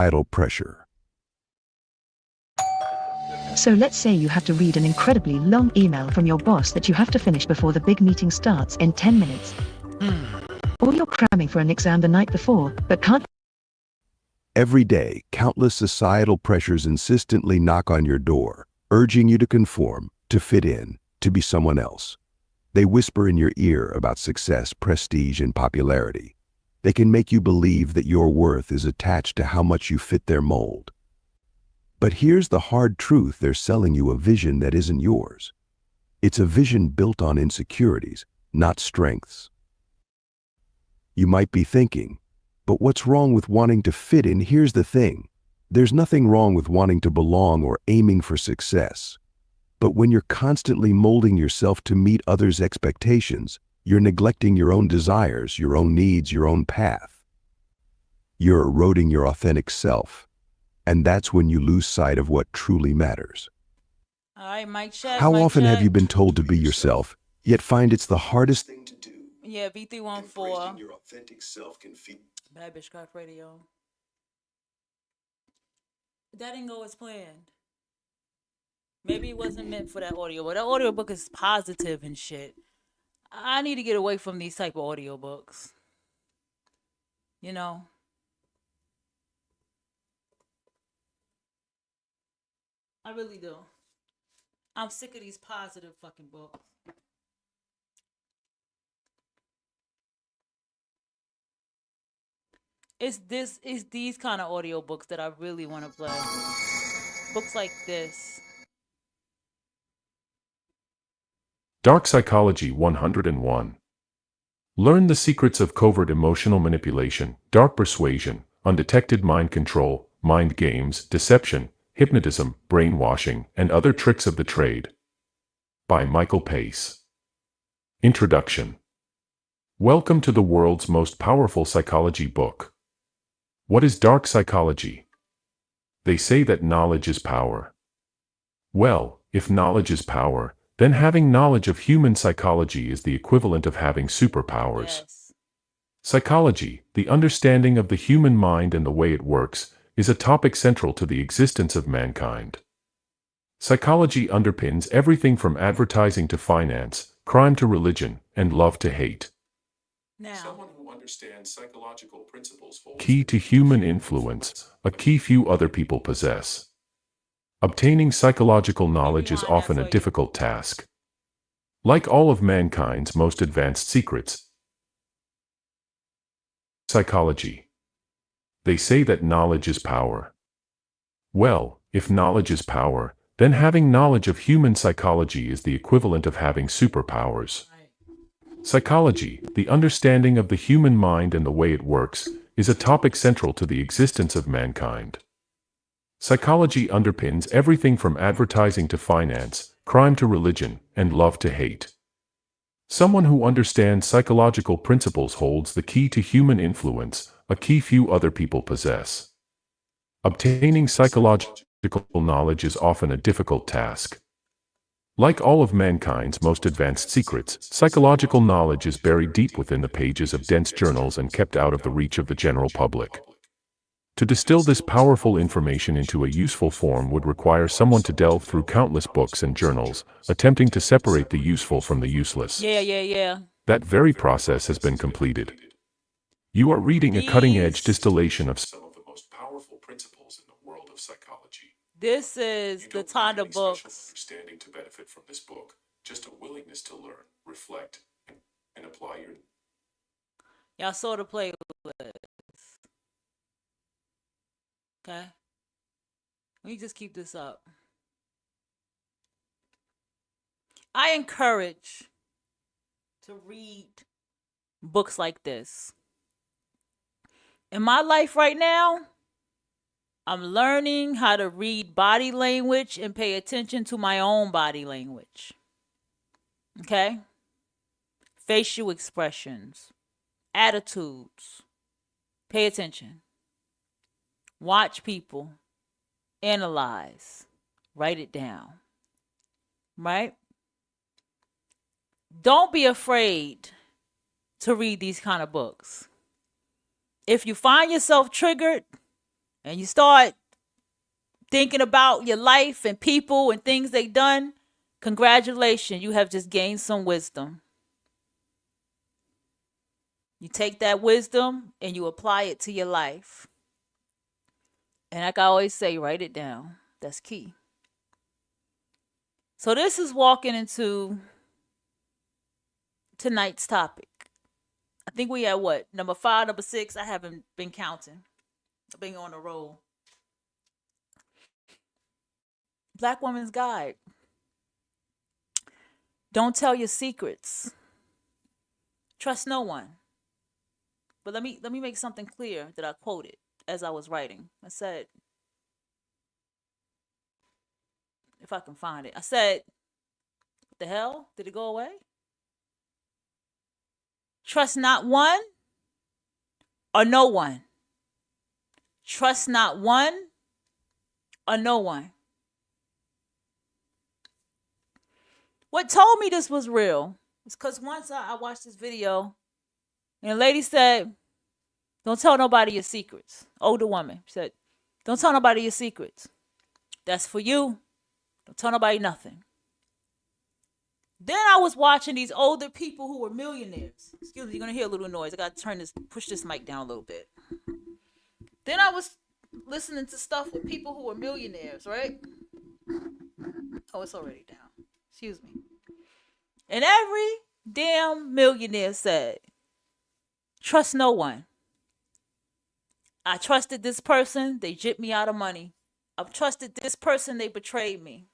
societal pressure. So let's say you have to read an incredibly long email from your boss that you have to finish before the big meeting starts in 10 minutes. Or you're cramming for an exam the night before, but can't. Every day, countless societal pressures insistently knock on your door, urging you to conform, to fit in, to be someone else. They whisper in your ear about success, prestige, and popularity. They can make you believe that your worth is attached to how much you fit their mold. But here's the hard truth: they're selling you a vision that isn't yours. It's a vision built on insecurities, not strengths. You might be thinking, but what's wrong with wanting to fit in? Here's the thing. There's nothing wrong with wanting to belong or aiming for success. But when you're constantly molding yourself to meet others' expectations, you're neglecting your own desires, your own needs, your own path. You're eroding your authentic self. And that's when you lose sight of what truly matters. All right, mic check. How mic often check. have you been told to be yourself, yet find it's the hardest thing to do? Yeah, V314. Your authentic self can feel. 2BchCraft radio. That didn't go as planned. Maybe it wasn't meant for that audio, but that audiobook is positive and shit. I need to get away from these type of audiobooks. You know? I really do. I'm sick of these positive fucking books. It's these kind of audiobooks that I really want to play. Books like this. Dark Psychology 101. Learn the secrets of covert emotional manipulation, dark persuasion, undetected mind control, mind games, deception, hypnotism, brainwashing, and other tricks of the trade. By Michael Pace. Introduction. Welcome to the world's most powerful psychology book. What is dark psychology? They say that knowledge is power. Well, if knowledge is power, then having knowledge of human psychology is the equivalent of having superpowers. Yes. Psychology, the understanding of the human mind and the way it works, is a topic central to the existence of mankind. Psychology underpins everything from advertising to finance, crime to religion, and love to hate. Now, Someone who understands psychological principles holds key to human influence, a key few other people possess. Obtaining psychological knowledge is often a difficult task. Like all of mankind's most advanced secrets, psychology. They say that knowledge is power. Well, if knowledge is power, then having knowledge of human psychology is the equivalent of having superpowers. Psychology, the understanding of the human mind and the way it works, is a topic central to the existence of mankind. Psychology underpins everything from advertising to finance, crime to religion, and love to hate. Someone who understands psychological principles holds the key to human influence, a key few other people possess. Obtaining psychological knowledge is often a difficult task. Like all of mankind's most advanced secrets, psychological knowledge is buried deep within the pages of dense journals and kept out of the reach of the general public. To distill this powerful information into a useful form would require someone to delve through countless books and journals, attempting to separate the useful from the useless. Yeah. That very process has been completed. You are reading a cutting-edge distillation of some of the most powerful principles in the world of psychology. This is the kind of books. Understanding to benefit from this book, just a willingness to learn, reflect, and apply your. Y'all saw the playlist. Okay? Let me just keep this up. I encourage to read books like this. In my life right now, I'm learning how to read body language and pay attention to my own body language. Okay? Facial expressions, attitudes. Pay attention. Watch people. Analyze. Write it down. Right? Don't be afraid to read these kind of books. If you find yourself triggered, and you start thinking about your life and people and things they've done, congratulations, you have just gained some wisdom. You take that wisdom and you apply it to your life. And like I always say, write it down. That's key. So this is walking into tonight's topic. I think we at what? Number 5, number 6. I haven't been counting. I've been on a roll. Black Woman's Guide. Don't tell your secrets. Trust no one. But let me make something clear that I quoted as I was writing. I said, if I can find it, I said, what the hell? Did it go away? Trust not one or no one. Trust not one or no one. What told me this was real is because once I watched this video, and a lady said, don't tell nobody your secrets. Older woman said, don't tell nobody your secrets. That's for you. Don't tell nobody nothing. Then I was watching these older people who were millionaires. Excuse me, you're going to hear a little noise. I got to push this mic down a little bit. Then I was listening to stuff with people who were millionaires, right? Oh, it's already down. Excuse me. And every damn millionaire said, trust no one. I trusted this person, they gypped me out of money. I've trusted this person, they betrayed me.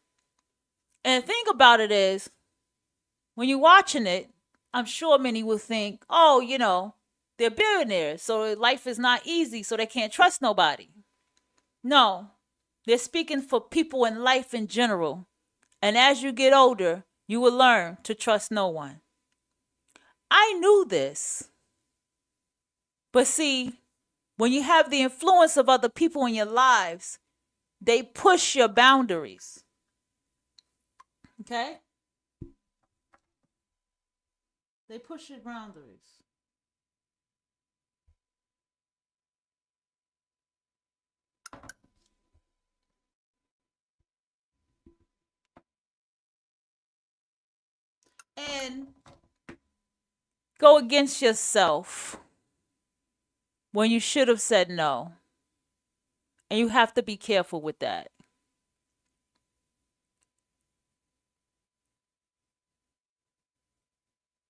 And the thing about it is, when you're watching it, I'm sure many will think, oh, you know, they're billionaires, so life is not easy, so they can't trust nobody. No, they're speaking for people in life in general. And as you get older, you will learn to trust no one. I knew this. But see, when you have the influence of other people in your lives, they push your boundaries. Okay? They push your boundaries. And go against yourself when you should have said no. And you have to be careful with that.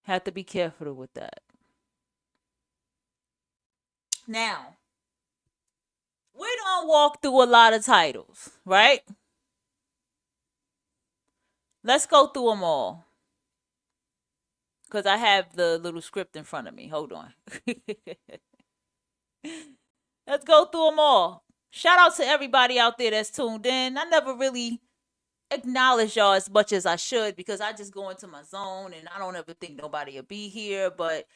Have to be careful with that. Now, we don't walk through a lot of titles, right? Let's go through them all. Because I have the little script in front of me. Hold on. Let's go through them all. Shout out to everybody out there that's tuned in. I never really acknowledge y'all as much as I should because I just go into my zone and I don't ever think nobody will be here. But,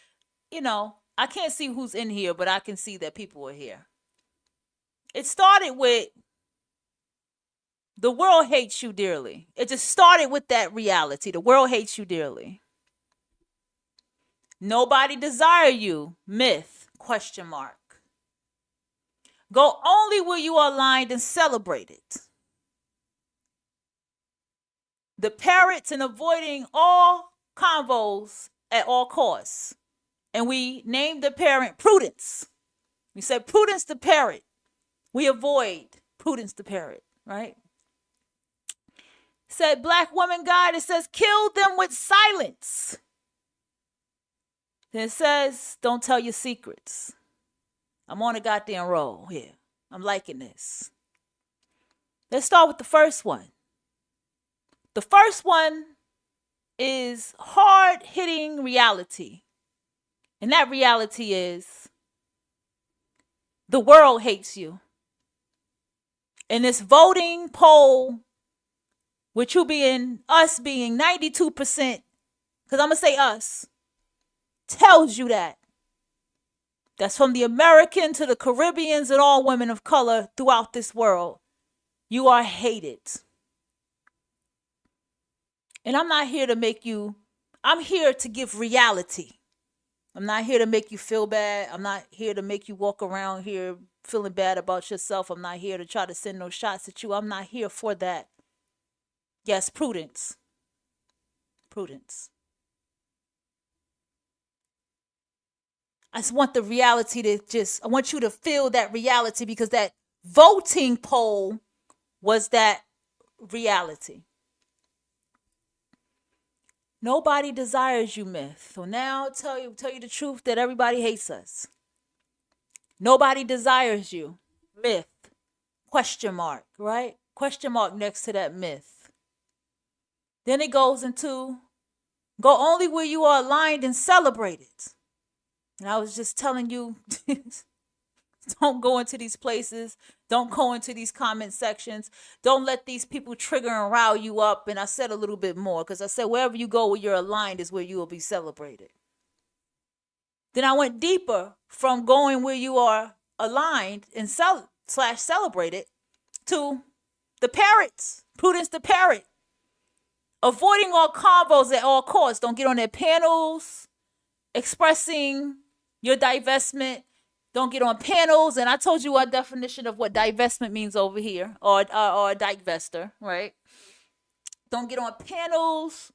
you know, I can't see who's in here, but I can see that people are here. It started with the world hates you dearly. It just started with that reality. The world hates you dearly. Nobody desire you. Myth, question mark. Go only where you are aligned and celebrated. The parrots and avoiding all convos at all costs. And we named the parent Prudence. We said Prudence the parrot. We avoid Prudence the parrot, right? Said Black Woman Guide, it says kill them with silence. Then it says don't tell your secrets. I'm on a goddamn roll here. I'm liking this. Let's start with the first one. The first one is hard-hitting reality. And that reality is the world hates you. And this voting poll, which us being 92%, because I'm going to say us, tells you that. That's from the American to the Caribbeans and all women of color throughout this world. You are hated. And I'm not here to make you, I'm here to give reality. I'm not here to make you feel bad. I'm not here to make you walk around here feeling bad about yourself. I'm not here to try to send no shots at you. I'm not here for that. Yes, prudence. Prudence. I just want the reality I want you to feel that reality, because that voting poll was that reality. Nobody desires you, myth. So now I'll tell you the truth that everybody hates us. Nobody desires you, myth. Question mark, right? Question mark next to that myth. Then it goes into go only where you are aligned and celebrated. And I was just telling you, don't go into these places. Don't go into these comment sections. Don't let these people trigger and rile you up. And I said a little bit more, because I said wherever you go where you're aligned is where you will be celebrated. Then I went deeper from going where you are aligned and celebrated to the parrots. Prudence the parrot. Avoiding all convos at all costs. Don't get on their panels. Expressing your divestment. Don't get on panels. And I told you our definition of what divestment means over here, or a divester, right? Don't get on panels,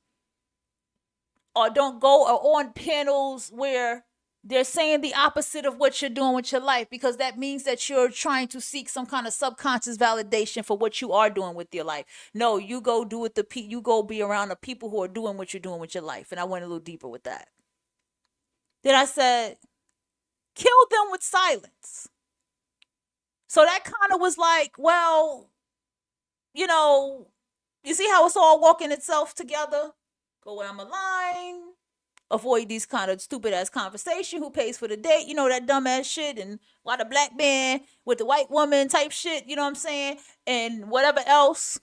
or don't go on panels where they're saying the opposite of what you're doing with your life, because that means that you're trying to seek some kind of subconscious validation for what you are doing with your life. No, you go do it. You go be around the people who are doing what you're doing with your life. And I went a little deeper with that. Then I said, kill them with silence. So that kind of was like, well, you see how it's all walking itself together? Go where I'm aligned. Avoid these kind of stupid ass conversation. Who pays for the date? That dumb ass shit. And why the black man with the white woman type shit. You know what I'm saying? And whatever else.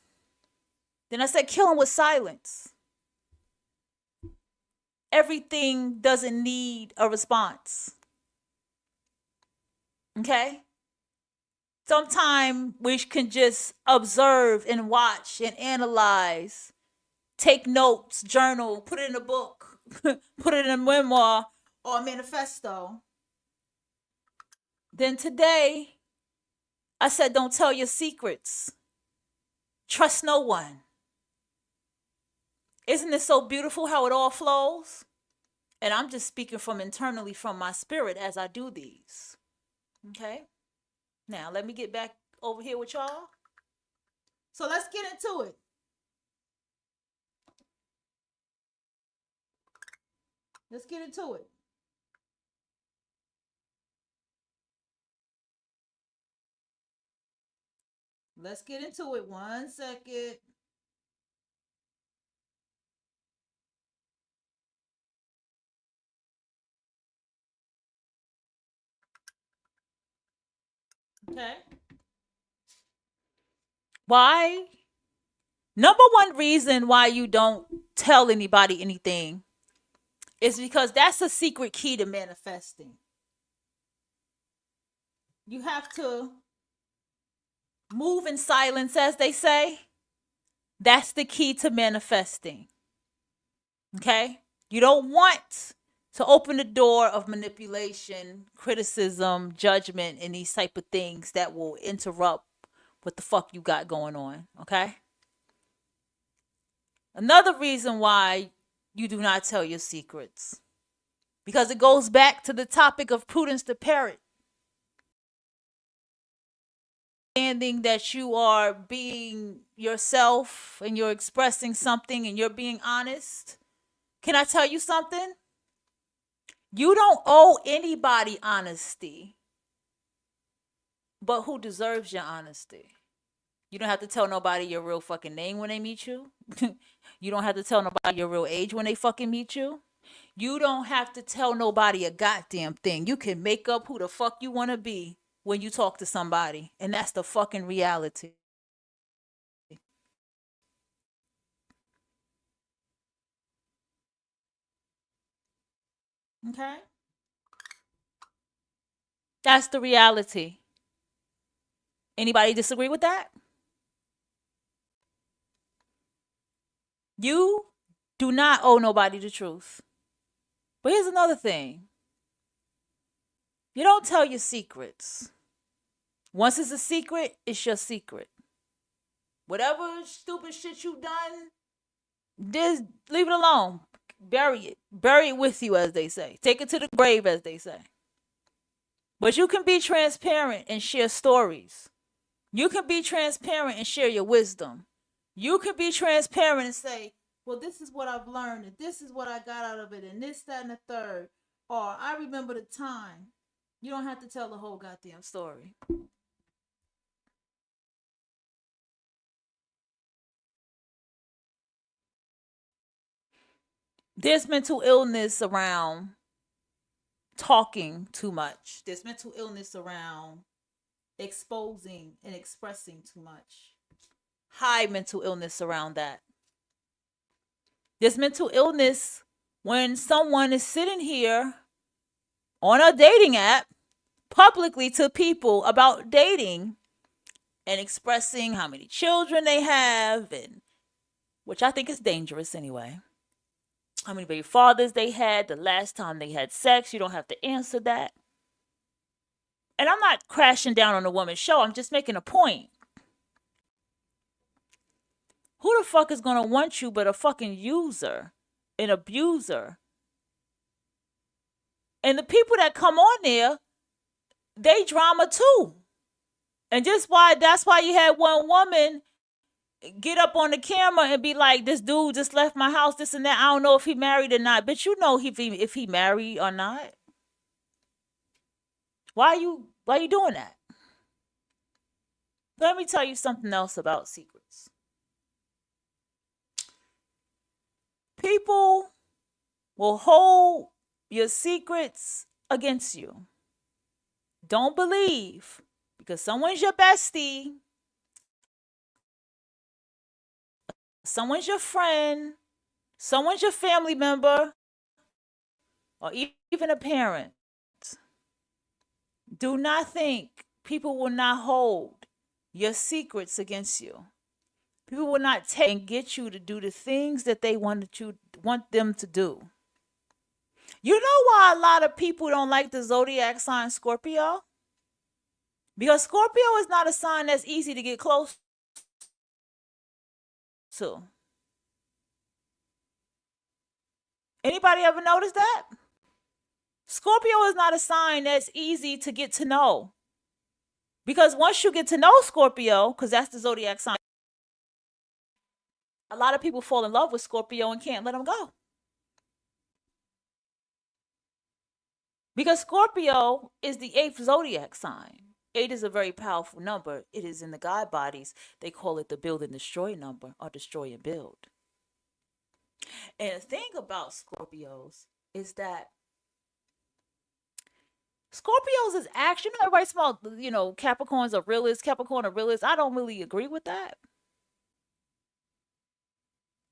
Then I said, kill them with silence. Everything doesn't need a response. Okay? Sometimes we can just observe and watch and analyze, take notes, journal, put it in a book, put it in a memoir or a manifesto. Then today, I said, don't tell your secrets. Trust no one. Isn't it so beautiful how it all flows? And I'm just speaking from internally from my spirit as I do these. Okay? Now, let me get back over here with y'all. So let's get into it. Let's get into it. Let's get into it. 1 second. Okay. Why? Number one reason why you don't tell anybody anything is because that's a secret key to manifesting. You have to move in silence, as they say. That's the key to manifesting. Okay? You don't want to open the door of manipulation, criticism, judgment, and these type of things that will interrupt what the fuck you got going on. Okay? Another reason why you do not tell your secrets, because it goes back to the topic of prudence the parrot. Understanding that you are being yourself and you're expressing something and you're being honest. Can I tell you something? You don't owe anybody honesty, but who deserves your honesty? You don't have to tell nobody your real fucking name when they meet you. You don't have to tell nobody your real age when they fucking meet you. You don't have to tell nobody a goddamn thing. You can make up who the fuck you want to be when you talk to somebody. And that's the fucking reality. Okay? That's the reality. Anybody disagree with that? You do not owe nobody the truth. But here's another thing. You don't tell your secrets Once it's a secret, it's your secret. Whatever stupid shit you done, just leave it alone. Bury it. Bury it with you, as they say. Take it to the grave, as they say. But you can be transparent and share stories. You can be transparent and share your wisdom. You can be transparent and say, well, this is what I've learned, and this is what I got out of it, and this, that, and the third. Or I remember the time. You don't have to tell the whole goddamn story. There's mental illness around talking too much. There's mental illness around exposing and expressing too much. High mental illness around that. There's mental illness when someone is sitting here on a dating app publicly to people about dating and expressing how many children they have, and which I think is dangerous anyway. How many baby fathers they had, the last time they had sex. You don't have to answer that. And I'm not crashing down on a woman's show. I'm just making a point. Who the fuck is going to want you but a fucking user, an abuser? And the people that come on there, they drama too. And that's why you had one woman get up on the camera and be like, this dude just left my house, this and that. I don't know if he married or not. But you know if he married or not. Why are you doing that? Let me tell you something else about secrets. People will hold your secrets against you. Don't believe because someone's your bestie, someone's your friend, someone's your family member, or even a parent. Do not think people will not hold your secrets against you. People will not take and get you to do the things that they want them to do. You know why a lot of people don't like the zodiac sign Scorpio? Because Scorpio is not a sign that's easy to get close to. Anybody ever noticed that? Scorpio is not a sign that's easy to get to know. Because once you get to know Scorpio, because that's the zodiac sign, a lot of people fall in love with Scorpio and can't let them go. Because Scorpio is the 8th zodiac sign. 8 is a very powerful number. It is in the God bodies. They call it the build and destroy number, or destroy and build. And the thing about Scorpios is that Scorpios is actually, everybody small, Capricorns are realists, Capricorn are realists. I don't really agree with that.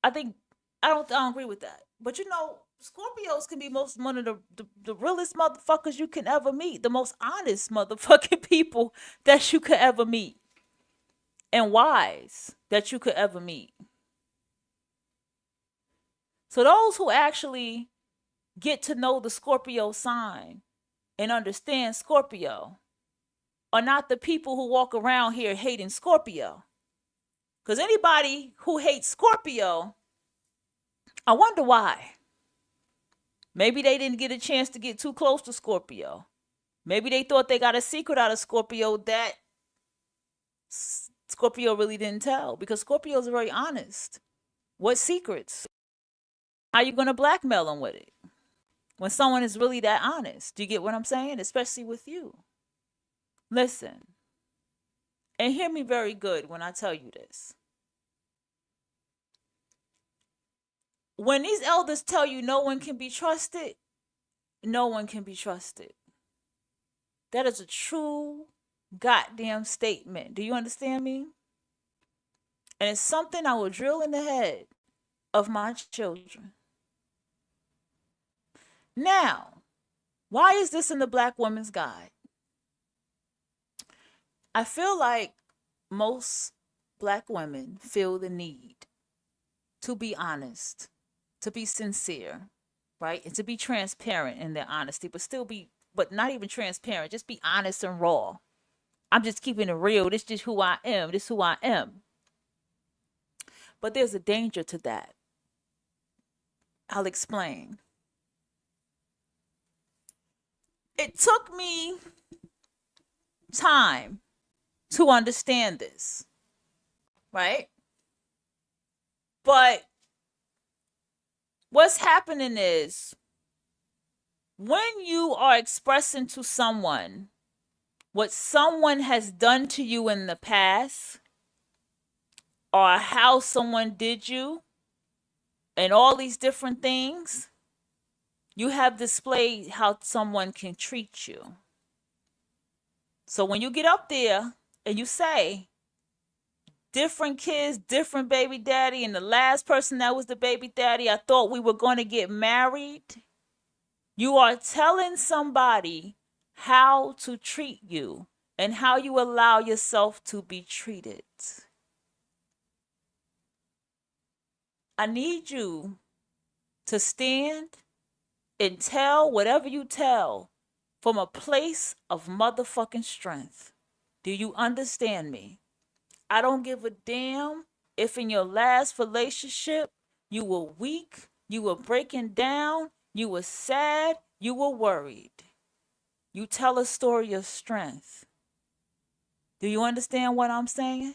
I don't agree with that. But Scorpios can be one of the realest motherfuckers you can ever meet. The most honest motherfucking people that you could ever meet. And wise that you could ever meet. So those who actually get to know the Scorpio sign and understand Scorpio are not the people who walk around here hating Scorpio. Because anybody who hates Scorpio, I wonder why. Maybe they didn't get a chance to get too close to Scorpio. Maybe they thought they got a secret out of Scorpio that Scorpio really didn't tell. Because Scorpios are very honest. What secrets? How you going to blackmail them with it? When someone is really that honest. Do you get what I'm saying? Especially with you. Listen. And hear me very good when I tell you this. When these elders tell you no one can be trusted, no one can be trusted. That is a true goddamn statement. Do you understand me? And it's something I will drill in the head of my children. Now, why is this in the Black Woman's Guide? I feel like most Black women feel the need to be honest, to be sincere, right? And to be transparent in their honesty, but not even transparent, just be honest and raw. I'm just keeping it real. This is just who I am. This is who I am. But there's a danger to that. I'll explain. It took me time to understand this, right? But what's happening is when you are expressing to someone what someone has done to you in the past or how someone did you and all these different things, you have displayed how someone can treat you. So when you get up there and you say, different kids, different baby daddy, and the last person that was the baby daddy, I thought we were going to get married, you are telling somebody how to treat you and how you allow yourself to be treated. I need you to stand and tell whatever you tell from a place of motherfucking strength. Do you understand me? I don't give a damn if in your last relationship you were weak, you were breaking down, you were sad, you were worried. You tell a story of strength. Do you understand what I'm saying?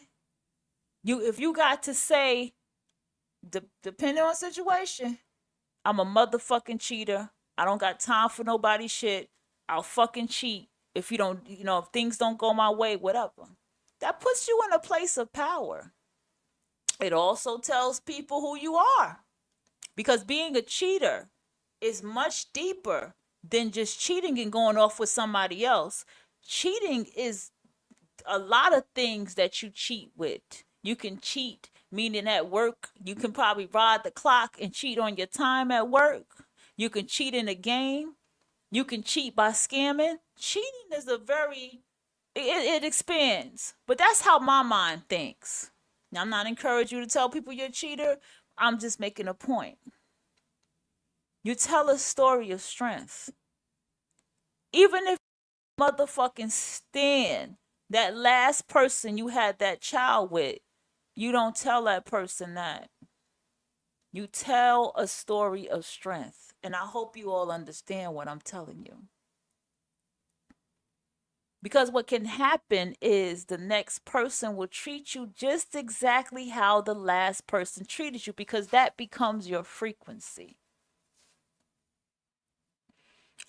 If you got to say, depending on situation, I'm a motherfucking cheater. I don't got time for nobody's shit. I'll fucking cheat if you don't, if things don't go my way, whatever. That puts you in a place of power. It also tells people who you are. Because being a cheater is much deeper than just cheating and going off with somebody else. Cheating is a lot of things that you cheat with. You can cheat, meaning at work, you can probably ride the clock and cheat on your time at work. You can cheat in a game. You can cheat by scamming. Cheating is it expands. But that's how my mind thinks. Now, I'm not encouraging you to tell people you're a cheater. I'm just making a point. You tell a story of strength. Even if motherfucking stand that last person you had that child with, you don't tell that person that. You tell a story of strength. And I hope you all understand what I'm telling you. Because what can happen is the next person will treat you just exactly how the last person treated you, because that becomes your frequency.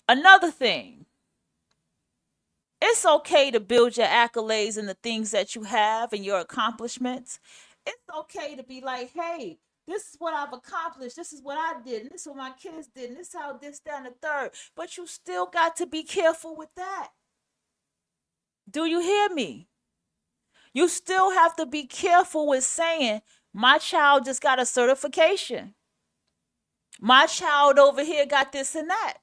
Another thing, it's okay to build your accolades and the things that you have and your accomplishments. It's okay to be like, hey, this is what I've accomplished. This is what I did. And this is what my kids did. And this is how this, that, and the third. But you still got to be careful with that. Do you hear me? You still have to be careful with saying, my child just got a certification. My child over here got this and that.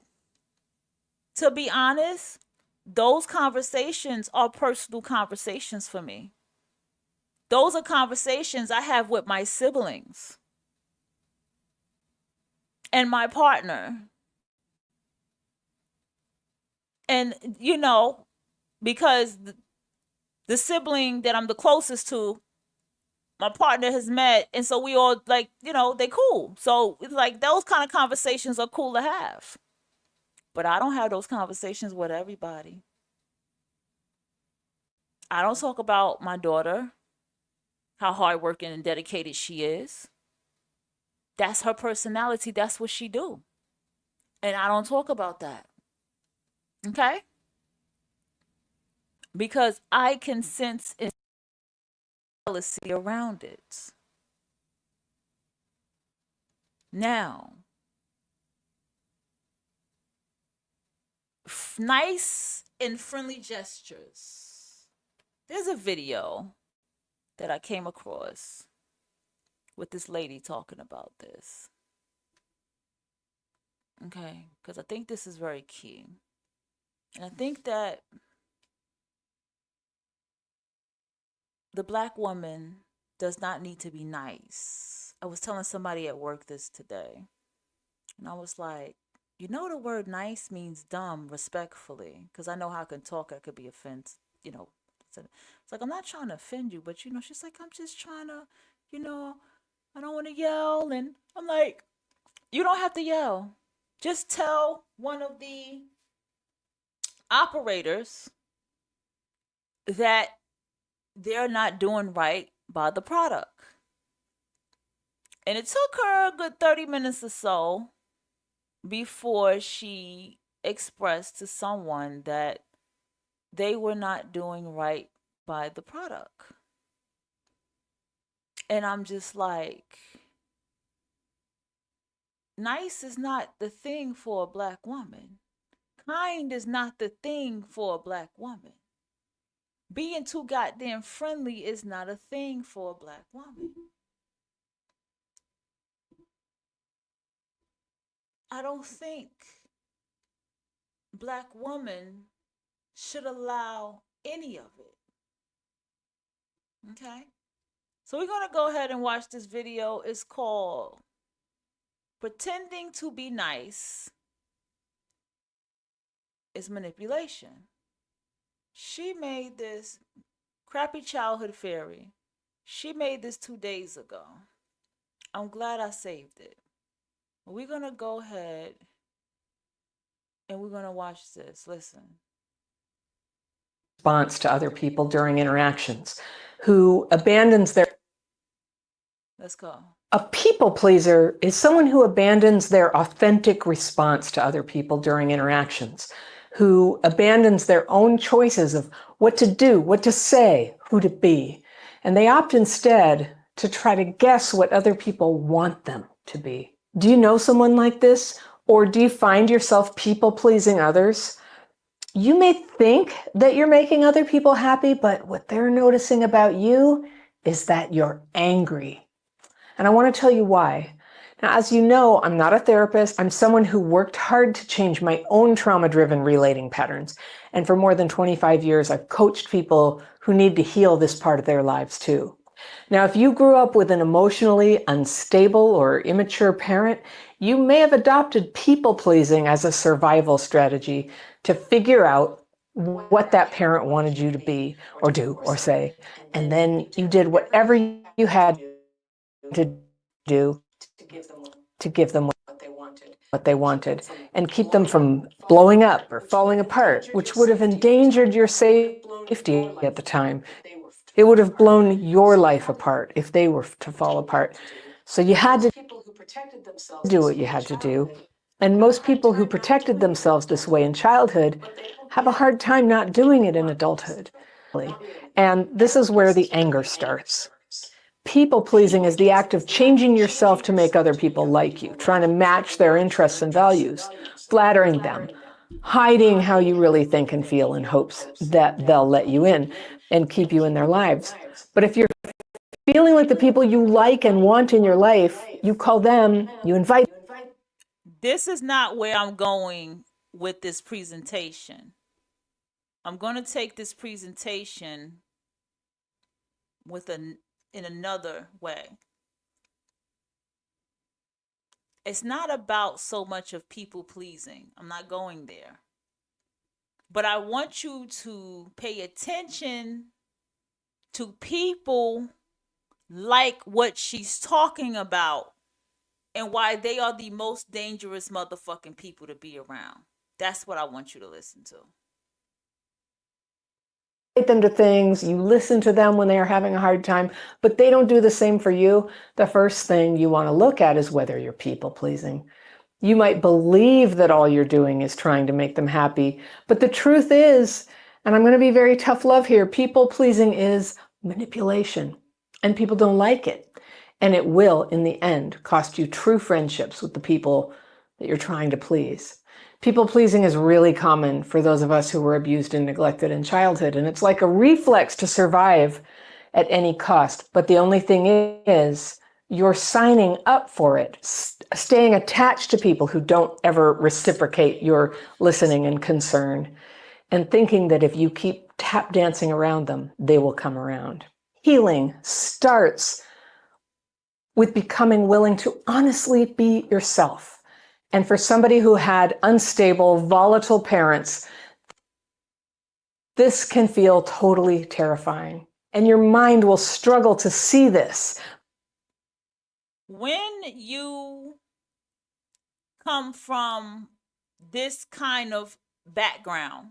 To be honest, those conversations are personal conversations for me. Those are conversations I have with my siblings and my partner. And, because the sibling that I'm the closest to, my partner has met, and so we all they cool. So it's like those kind of conversations are cool to have. But I don't have those conversations with everybody. I don't talk about my daughter, how hardworking and dedicated she is. That's her personality. That's what she do. And I don't talk about that. Okay? Because I can sense jealousy around it. Now, nice and friendly gestures. There's a video that I came across with this lady talking about this. Okay? Because I think this is very key. And I think that the Black woman does not need to be nice. I was telling somebody at work this today. And I was like, the word nice means dumb, respectfully. Because I know how I can talk. I could be offensive, It's like, I'm not trying to offend you, but she's like, I'm just trying to, I don't want to yell. And I'm like, you don't have to yell. Just tell one of the operators that they're not doing right by the product. And it took her a good 30 minutes or so before she expressed to someone that they were not doing right by the product. And I'm just like, nice is not the thing for a Black woman. Kind is not the thing for a Black woman. Being too goddamn friendly is not a thing for a Black woman. I don't think Black women should allow any of it. Okay? So we're going to go ahead and watch this video. It's called Pretending to Be Nice is Manipulation. She made this crappy childhood fairy. She made this 2 days ago. I'm glad I saved it. We're going to go ahead and we're going to watch this. Listen. Response to other people during interactions, who abandons their... Let's go. A people pleaser is someone who abandons their authentic response to other people during interactions, who abandons their own choices of what to do, what to say, who to be. And they opt instead to try to guess what other people want them to be. Do you know someone like this? Or do you find yourself people-pleasing others? You may think that you're making other people happy, but what they're noticing about you is that you're angry. And I want to tell you why. Now, as you know, I'm not a therapist. I'm someone who worked hard to change my own trauma-driven relating patterns. And for more than 25 years, I've coached people who need to heal this part of their lives too. Now, if you grew up with an emotionally unstable or immature parent, you may have adopted people-pleasing as a survival strategy to figure out what that parent wanted you to be or do or say. And then you did whatever you had to do to give them what they wanted and keep them from blowing up or falling apart, which would have endangered your safety at the time. It would have blown your life apart if they were to fall apart. So you had to do what you had to do. And most people who protected themselves this way in childhood have a hard time not doing it in adulthood. And this is where the anger starts. People-pleasing is the act of changing yourself to make other people like you, trying to match their interests and values, flattering them, hiding how you really think and feel in hopes that they'll let you in and keep you in their lives. But if you're feeling like the people you like and want in your life, you call them, you invite. This is not where I'm going with this presentation. I'm going to take this presentation in another way. It's not about so much of people pleasing. I'm not going there. But I want you to pay attention to people like what she's talking about and why they are the most dangerous motherfucking people to be around. That's what I want you to listen to. Them to things, you listen to them when they are having a hard time, but they don't do the same for you. The first thing you want to look at is whether you're people pleasing. You might believe that all you're doing is trying to make them happy, but the truth is, and I'm going to be very tough love here, people pleasing is manipulation, and people don't like it. And it will, in the end, cost you true friendships with the people that you're trying to please. People pleasing is really common for those of us who were abused and neglected in childhood, and it's like a reflex to survive at any cost. But the only thing is, you're signing up for it, staying attached to people who don't ever reciprocate your listening and concern, and thinking that if you keep tap dancing around them, they will come around. Healing starts with becoming willing to honestly be yourself. And for somebody who had unstable, volatile parents, This can feel totally terrifying, and your mind will struggle to see this. When you come from this kind of background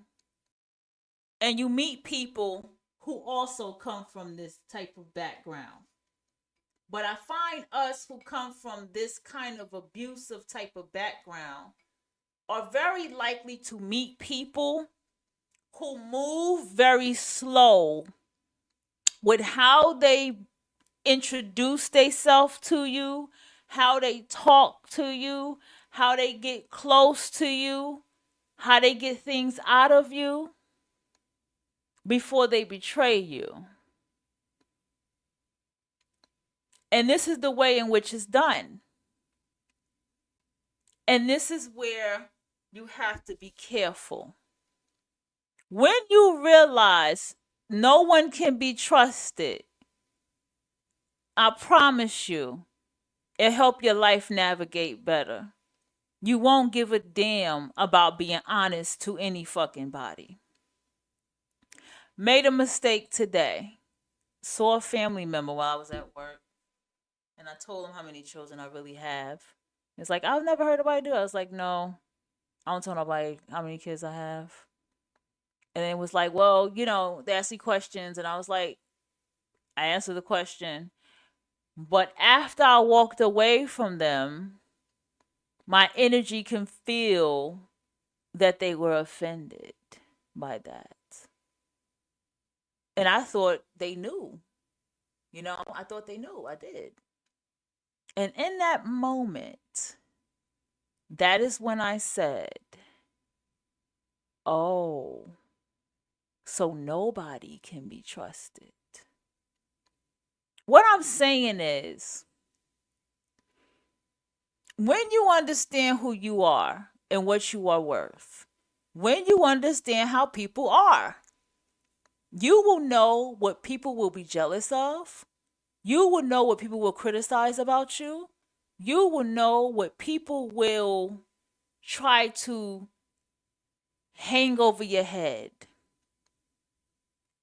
and you meet people who also come from this type of background, but I find us who come from this kind of abusive type of background are very likely to meet people who move very slow with how they introduce themselves to you, how they talk to you, how they get close to you, how they get things out of you before they betray you. And this is the way in which it's done. And this is where you have to be careful. When you realize no one can be trusted, I promise you, it'll help your life navigate better. You won't give a damn about being honest to any fucking body. Made a mistake today. Saw a family member while I was at work. And I told him how many children I really have. It's like, I've never heard nobody do it. I was like, no, I don't tell nobody how many kids I have. And then it was like, well, you know, they ask me questions. And I was like, I answered the question. But after I walked away from them, my energy can feel that they were offended by that. And I thought they knew. You know, I thought they knew. I did. And in that moment, that is when I said, oh, so nobody can be trusted. What I'm saying is, when you understand who you are and what you are worth, when you understand how people are, you will know what people will be jealous of. You will know what people will criticize about you. You will know what people will try to hang over your head.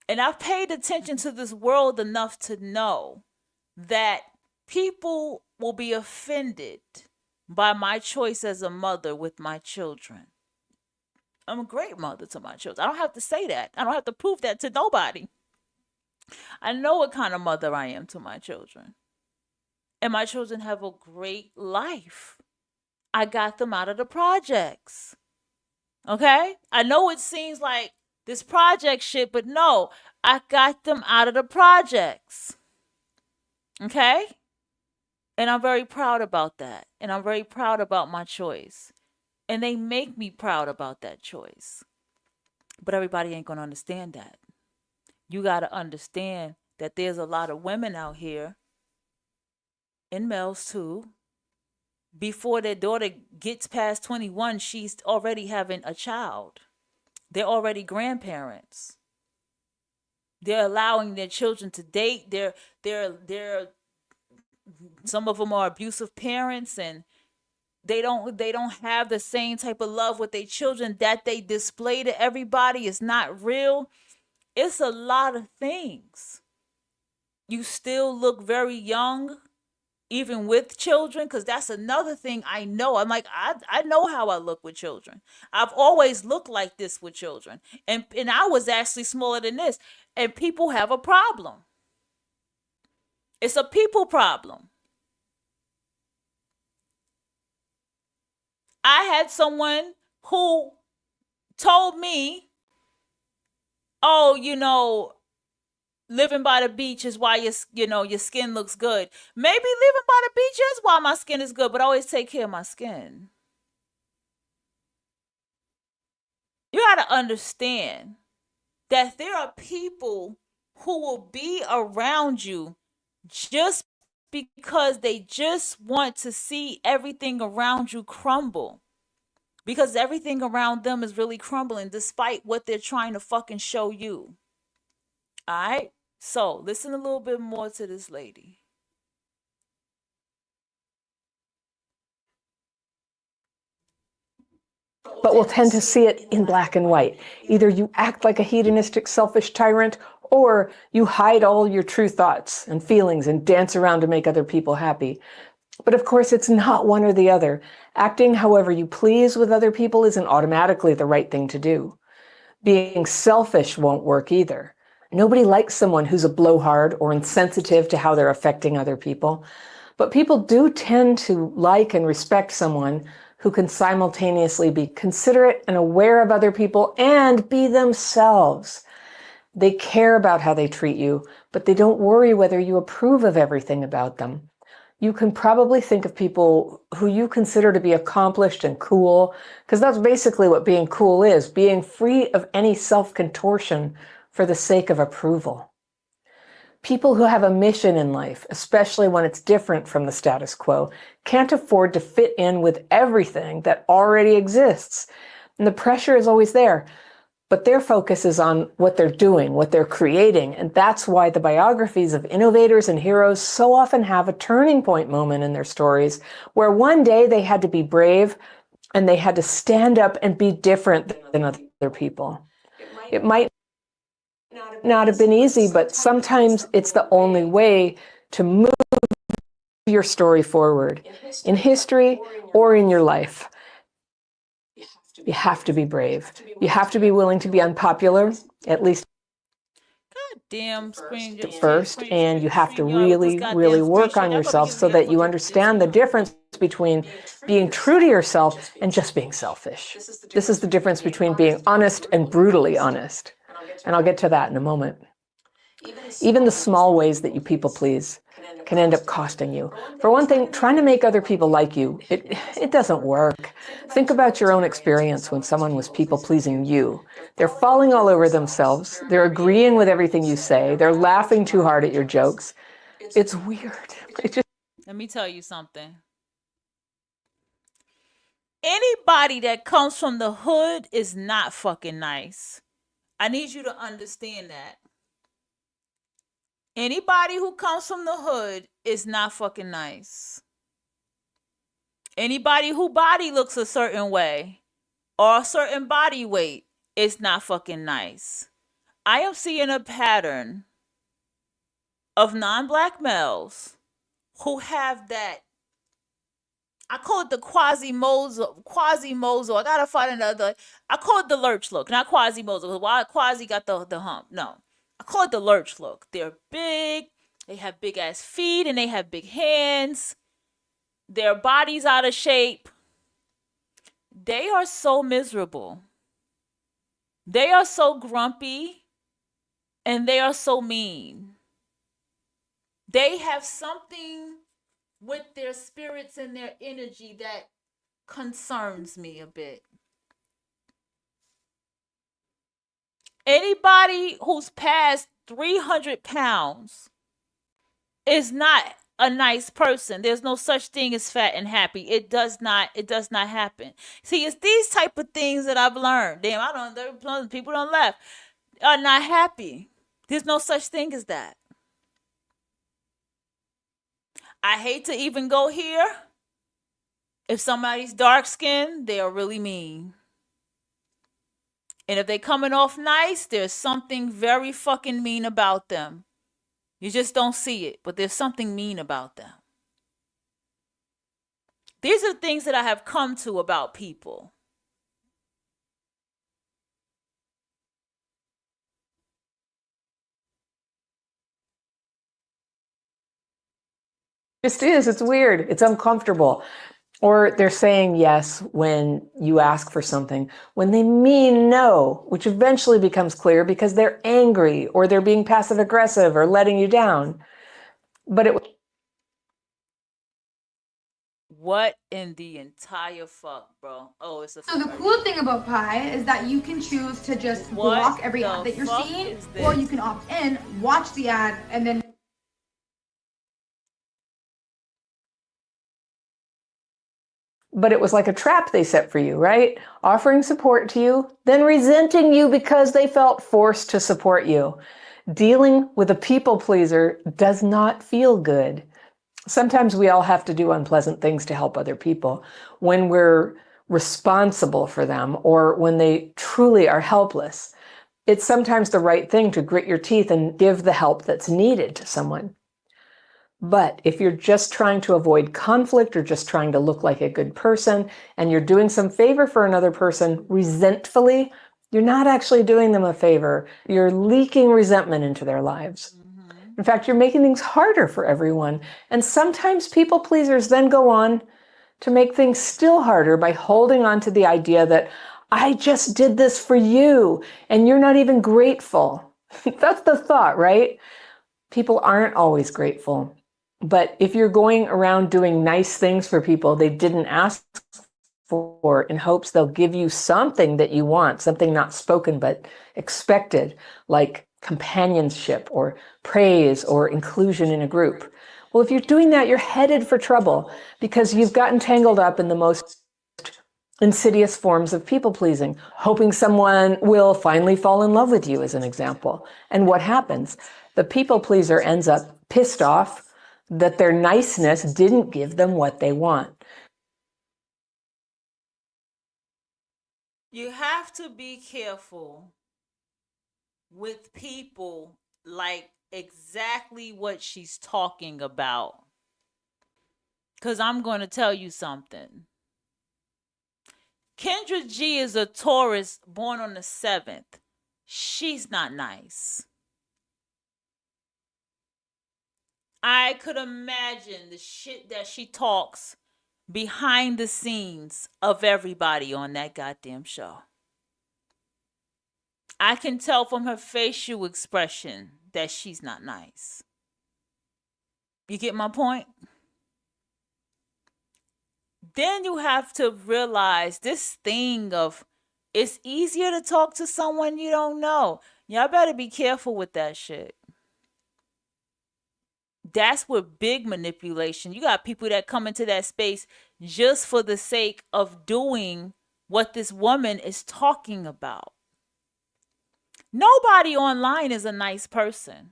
And I've paid attention to this world enough to know that people will be offended by my choice as a mother with my children. I'm a great mother to my children. I don't have to say that. I don't have to prove that to nobody. I know what kind of mother I am to my children. And my children have a great life. I got them out of the projects. Okay? I know it seems like this project shit, but no, I got them out of the projects. Okay? And I'm very proud about that. And I'm very proud about my choice. And they make me proud about that choice. But everybody ain't going to understand that. You got to understand that there's a lot of women out here, and males too, before their daughter gets past 21, she's already having a child. They're already grandparents. They're allowing their children to date. They're some of them are abusive parents, and they don't have the same type of love with their children that they display to everybody. It's not real. It's a lot of things. You still look very young, even with children, because that's another thing I know. I'm like, I know how I look with children. I've always looked like this with children. And I was actually smaller than this. And people have a problem. It's a people problem. I had someone who told me, oh, you know, living by the beach is why your skin looks good. Maybe living by the beach is why my skin is good, but I always take care of my skin. You got to understand that there are people who will be around you just because they just want to see everything around you crumble. Because everything around them is really crumbling despite what they're trying to fucking show you. All right? So, listen a little bit more to this lady. but we'll tend to see it in black and white. Either you act like a hedonistic, selfish tyrant, or you hide all your true thoughts and feelings and dance around to make other people happy. But of course, it's not one or the other. Acting however you please with other people isn't automatically the right thing to do. Being selfish won't work either. Nobody likes someone who's a blowhard or insensitive to how they're affecting other people. But people do tend to like and respect someone who can simultaneously be considerate and aware of other people and be themselves. They care about how they treat you, but they don't worry whether you approve of everything about them. You can probably think of people who you consider to be accomplished and cool, because that's basically what being cool is, being free of any self-contortion for the sake of approval. People who have a mission in life, especially when it's different from the status quo, can't afford to fit in with everything that already exists. And the pressure is always there. But their focus is on what they're doing, what they're creating. And that's why the biographies of innovators and heroes so often have a turning point moment in their stories, where one day they had to be brave and they had to stand up and be different than other people. It might not have been easy, but sometimes it's the only way to move your story forward in history or in your life. You have to be brave. You have to be willing to be unpopular, at least Damn screen at first, and you have to really work on yourself so that you understand the difference between being true to yourself and just being selfish. This is the difference between being honest and brutally honest. And I'll get to that in a moment. Even the small ways that you people please can end up costing you. For one thing, trying to make other people like you, it doesn't work. Think about your own experience when someone was people-pleasing you. They're falling all over themselves. They're agreeing with everything you say. They're laughing too hard at your jokes. It's weird. Let me tell you something. Anybody that comes from the hood is not fucking nice. I need you to understand that. Anybody who comes from the hood is not fucking nice. Anybody who body looks a certain way or a certain body weight is not fucking nice. I am seeing a pattern of non-black males who have that, I call it the Quasimodo. I gotta find another. I call it the lurch look, not Quasimodo. Why Quasi got the hump? No. I call it the lurch look. They're big, they have big ass feet, and they have big hands. Their body's out of shape. They are so miserable. They are so grumpy, and they are so mean. They have something with their spirits and their energy that concerns me a bit. Anybody who's past 300 pounds is not a nice person. There's no such thing as fat and happy. It does not happen. See, it's these type of things that I've learned. Damn, people don't laugh. Are not happy. There's no such thing as that. I hate to even go here. If somebody's dark skinned, they are really mean. And if they coming off nice, there's something very fucking mean about them. You just don't see it, but there's something mean about them. These are things that I have come to about people. It just is. It's weird. It's uncomfortable. Or they're saying yes when you ask for something, when they mean no, which eventually becomes clear because they're angry or they're being passive aggressive or letting you down. But what in the entire fuck, bro? Oh, it's a. So the cool thing about Pi is that you can choose to just block every ad that you're seeing, or you can opt in, watch the ad, and then. But it was like a trap they set for you, right? Offering support to you, then resenting you because they felt forced to support you. Dealing with a people pleaser does not feel good. Sometimes we all have to do unpleasant things to help other people. When we're responsible for them or when they truly are helpless, it's sometimes the right thing to grit your teeth and give the help that's needed to someone. But if you're just trying to avoid conflict or just trying to look like a good person and you're doing some favor for another person resentfully, you're not actually doing them a favor. You're leaking resentment into their lives. In fact, you're making things harder for everyone. And sometimes people pleasers then go on to make things still harder by holding on to the idea that I just did this for you and you're not even grateful. That's the thought, right? People aren't always grateful. But if you're going around doing nice things for people they didn't ask for in hopes they'll give you something that you want, something not spoken but expected, like companionship or praise or inclusion in a group. Well, if you're doing that, you're headed for trouble because you've gotten tangled up in the most insidious forms of people pleasing, hoping someone will finally fall in love with you, as an example. And what happens? The people pleaser ends up pissed off that their niceness didn't give them what they want. You have to be careful with people like exactly what she's talking about. Because I'm going to tell you something. Kendra G is a Taurus born on the 7th. She's not nice. I could imagine the shit that she talks behind the scenes of everybody on that goddamn show. I can tell from her facial expression that she's not nice. You get my point? Then you have to realize this thing of it's easier to talk to someone you don't know. Y'all better be careful with that shit. That's with big manipulation. You got people that come into that space just for the sake of doing what this woman is talking about. Nobody online is a nice person.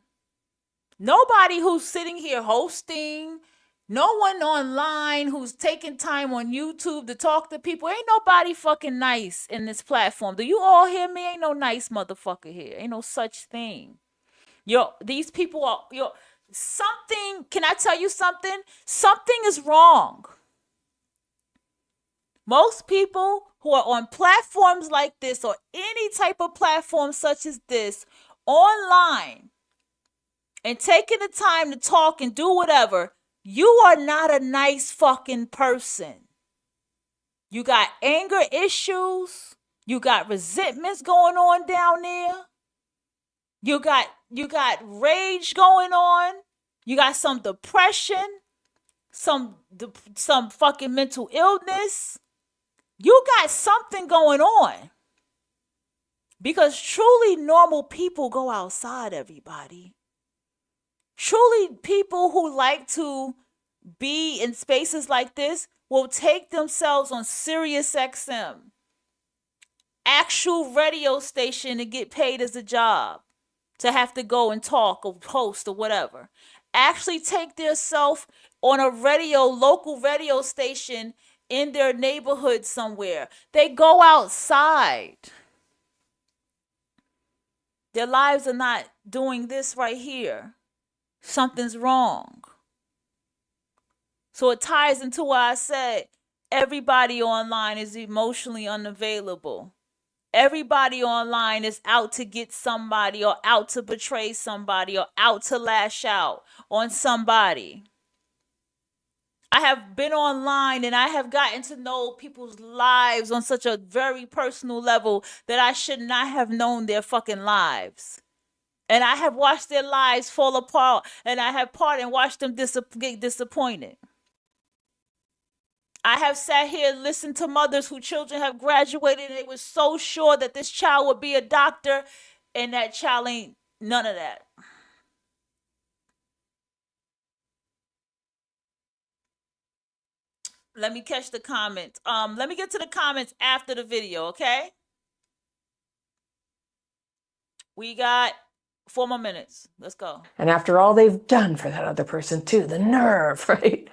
Nobody who's sitting here hosting, no one online who's taking time on YouTube to talk to people. Ain't nobody fucking nice in this platform. Do you all hear me? Ain't no nice motherfucker here. Ain't no such thing. These people are, something, can I tell you something? Something is wrong. Most people who are on platforms like this or any type of platform such as this online and taking the time to talk and do whatever, you are not a nice fucking person. You got anger issues. You got resentments going on down there. You got rage going on. You got some depression, some fucking mental illness. You got something going on. Because truly normal people go outside, everybody. Truly people who like to be in spaces like this will take themselves on Sirius XM, actual radio station, and get paid as a job to have to go and talk or host or whatever. Actually take themselves on a local radio station in their neighborhood somewhere. They go outside. Their lives are not doing this right here. Something's wrong. So it ties into what I said. Everybody online is emotionally unavailable. Everybody online is out to get somebody or out to betray somebody or out to lash out on somebody. I have been online and I have gotten to know people's lives on such a very personal level that I should not have known their fucking lives. And I have watched their lives fall apart, and I have watched them get disappointed. I have sat here and listened to mothers whose children have graduated and they were so sure that this child would be a doctor, and that child ain't none of that. Let me catch the comments. Let me get to the comments after the video, okay? We got 4 more minutes. Let's go. And after all they've done for that other person too, the nerve, right?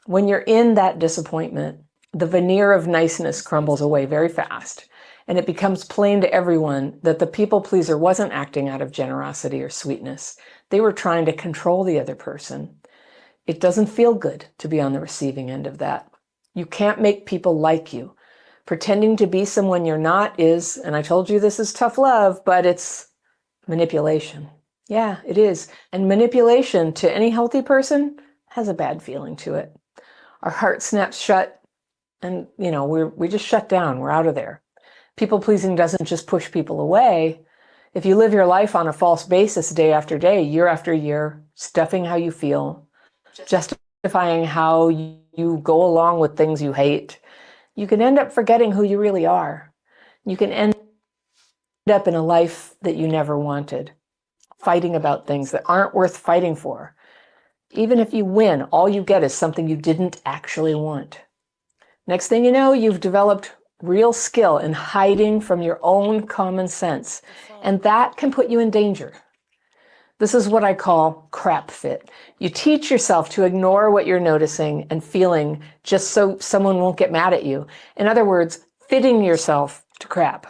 When you're in that disappointment, the veneer of niceness crumbles away very fast, and it becomes plain to everyone that the people pleaser wasn't acting out of generosity or sweetness. They were trying to control the other person. It doesn't feel good to be on the receiving end of that. You can't make people like you. Pretending to be someone you're not is, and I told you this is tough love, but it's manipulation. Yeah, it is. And manipulation to any healthy person has a bad feeling to it. Our heart snaps shut and, we just shut down. We're out of there. People pleasing doesn't just push people away. If you live your life on a false basis day after day, year after year, stuffing how you feel, justifying how you go along with things you hate, you can end up forgetting who you really are. You can end up in a life that you never wanted, fighting about things that aren't worth fighting for. Even if you win, all you get is something you didn't actually want. Next thing you know, you've developed real skill in hiding from your own common sense, and that can put you in danger. This is what I call crap fit. You teach yourself to ignore what you're noticing and feeling just so someone won't get mad at you. In other words, fitting yourself to crap.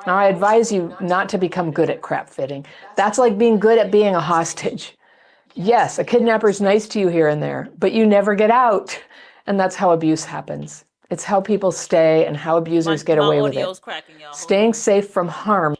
Now, I advise you not to become good at crap fitting. That's like being good at being a hostage. Yes, a kidnapper's nice to you here and there, but you never get out. And that's how abuse happens. It's how people stay and how abusers get away with it. Staying safe from harm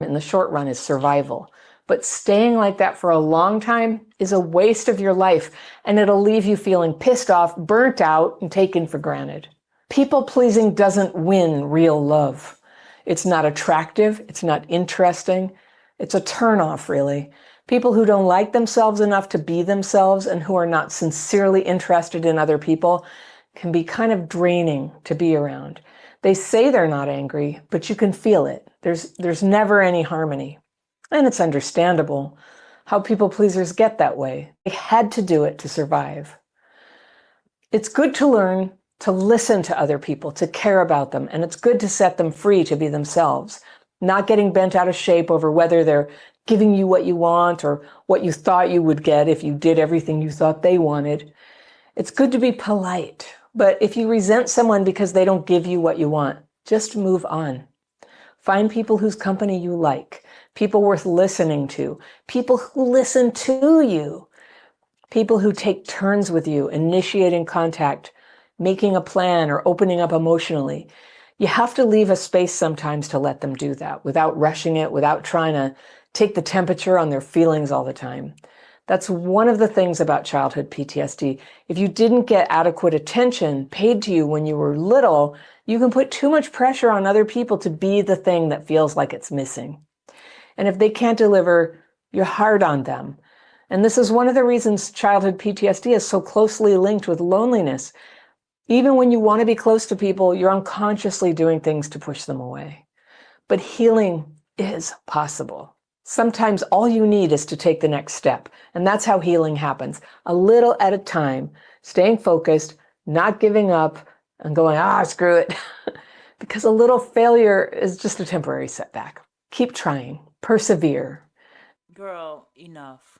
in the short run is survival. But staying like that for a long time is a waste of your life, and it'll leave you feeling pissed off, burnt out, and taken for granted. People pleasing doesn't win real love. It's not attractive, it's not interesting, it's a turnoff, really. People who don't like themselves enough to be themselves and who are not sincerely interested in other people can be kind of draining to be around. They say they're not angry, but you can feel it. There's never any harmony. And it's understandable how people pleasers get that way. They had to do it to survive. It's good to learn to listen to other people, to care about them, and it's good to set them free to be themselves, not getting bent out of shape over whether they're giving you what you want or what you thought you would get if you did everything you thought they wanted. It's good to be polite, but if you resent someone because they don't give you what you want, just move on. Find people whose company you like, people worth listening to, people who listen to you, people who take turns with you, initiating contact, making a plan, or opening up emotionally. You have to leave a space sometimes to let them do that without rushing it, without trying to take the temperature on their feelings all the time. That's one of the things about childhood PTSD. If you didn't get adequate attention paid to you when you were little, you can put too much pressure on other people to be the thing that feels like it's missing. And if they can't deliver, you're hard on them. And this is one of the reasons childhood PTSD is so closely linked with loneliness. Even when you want to be close to people, you're unconsciously doing things to push them away. But healing is possible. Sometimes all you need is to take the next step. And that's how healing happens. A little at a time, staying focused, not giving up, and going, screw it. Because a little failure is just a temporary setback. Keep trying. Persevere. Girl, enough.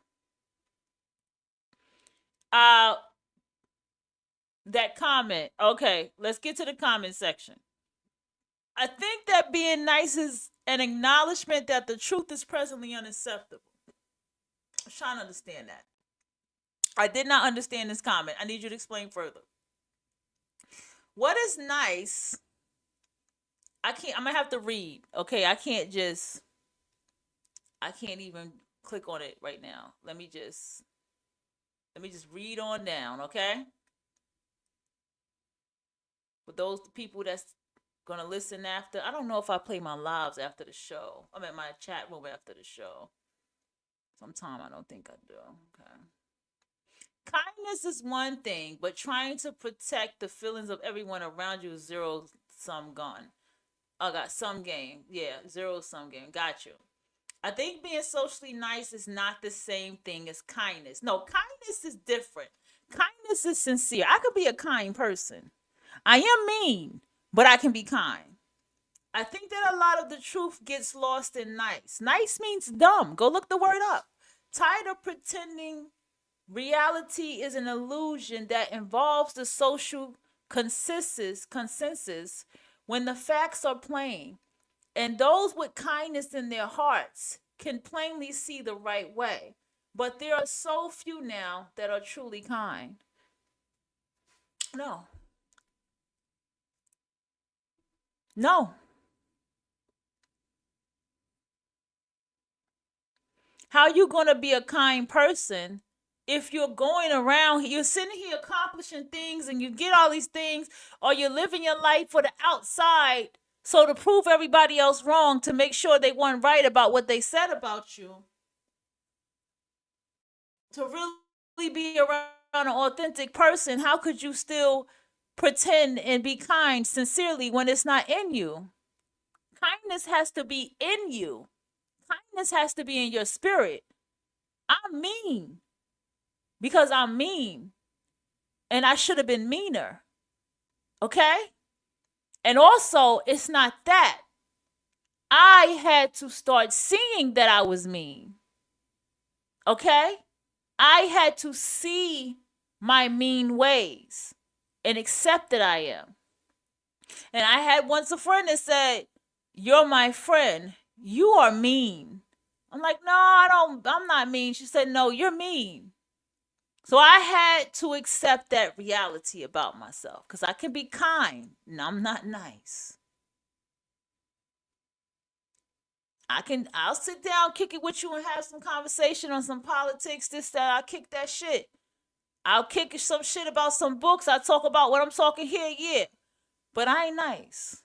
That comment. Okay, let's get to the comment section. I think that being nice is an acknowledgement that the truth is presently unacceptable. I'm trying to understand that. I did not understand this comment. I need you to explain further. What is nice? I'm gonna have to read. Okay, I can't even click on it right now. Let me just read on down, okay? For those people that's gonna listen after, I don't know if I play my lives after the show. I'm at my chat room after the show. Sometime I don't think I do. Okay. Kindness is one thing, but trying to protect the feelings of everyone around you is zero-sum gun. I got some game. Yeah, zero-sum game. Got you. I think being socially nice is not the same thing as kindness. No, kindness is different. Kindness is sincere. I could be a kind person. I am mean, but I can be kind. I think that a lot of the truth gets lost in nice. Nice means dumb. Go look the word up. Tired of pretending Reality is an illusion that involves the social consensus when the facts are plain, and those with kindness in their hearts can plainly see the right way. But there are so few now that are truly kind. No. No. How you going to be a kind person if you're going around, you're sitting here accomplishing things and you get all these things, or you're living your life for the outside, so to prove everybody else wrong, to make sure they weren't right about what they said about you, to really be around an authentic person? How could you still pretend and be kind sincerely when it's not in you? Kindness has to be in you. Kindness has to be in your spirit. I'm mean because I'm mean, and I should have been meaner. Okay? And also, it's not that. I had to start seeing that I was mean. Okay? I had to see my mean ways and accept that I am. And I had once a friend that said, "You're my friend. You are mean." I'm like, "No, I'm not mean." She said, "No, you're mean." So I had to accept that reality about myself, because I can be kind and I'm not nice. I'll sit down, kick it with you, and have some conversation on some politics, this, that. I'll kick that shit. I'll kick some shit about some books. I talk about what I'm talking here, yeah. But I ain't nice.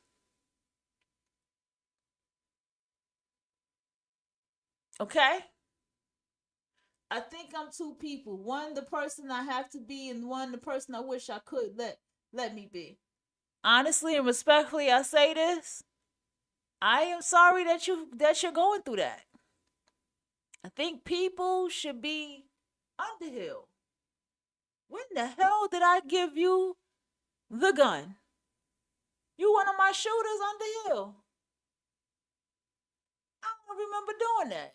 Okay? I think I'm two people. One, the person I have to be, and one, the person I wish I could let me be. Honestly and respectfully, I say this. I am sorry that you're going through that. I think people should be Underhill. When the hell did I give you the gun? You one of my shooters, Underhill. I don't remember doing that.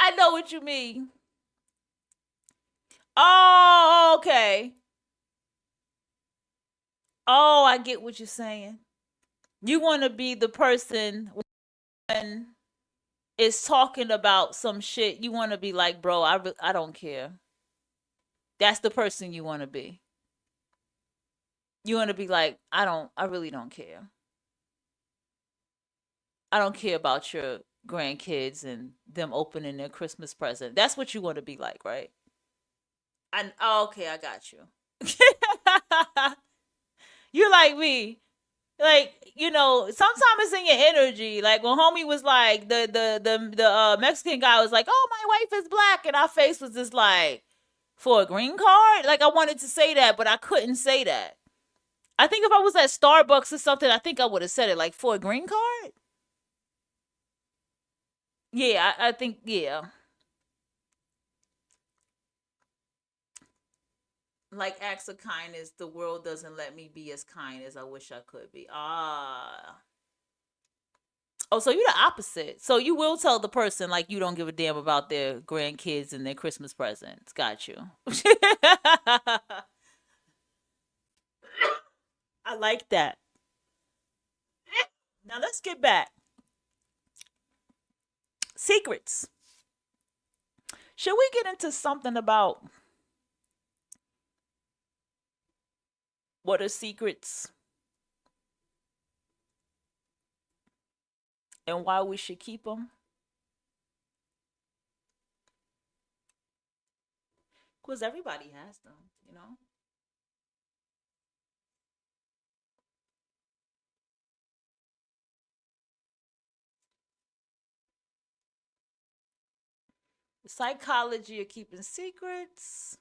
I know what you mean. Oh, okay. Oh, I get what you're saying. You want to be the person when it's talking about some shit. You want to be like, "Bro, I don't care." That's the person you want to be. You want to be like, I really don't care. I don't care about your grandkids and them opening their Christmas present. That's what you want to be like, right? Okay, I got you. You're like me. Like, sometimes it's in your energy. Like when homie was like, the Mexican guy was like, "Oh, my wife is black," and our face was just like, "For a green card?" Like I wanted to say that, but I couldn't say that. I think if I was at Starbucks or something, I think I would have said it, like, "For a green card?" Yeah, I think, yeah. Like acts of kindness, the world doesn't let me be as kind as I wish I could be. Oh, so you're the opposite. So you will tell the person, like, you don't give a damn about their grandkids and their Christmas presents. Got you. I like that. Now let's get back. Secrets. Should we get into something about what are secrets and why we should keep them? Because everybody has them, you know? The psychology of keeping secrets.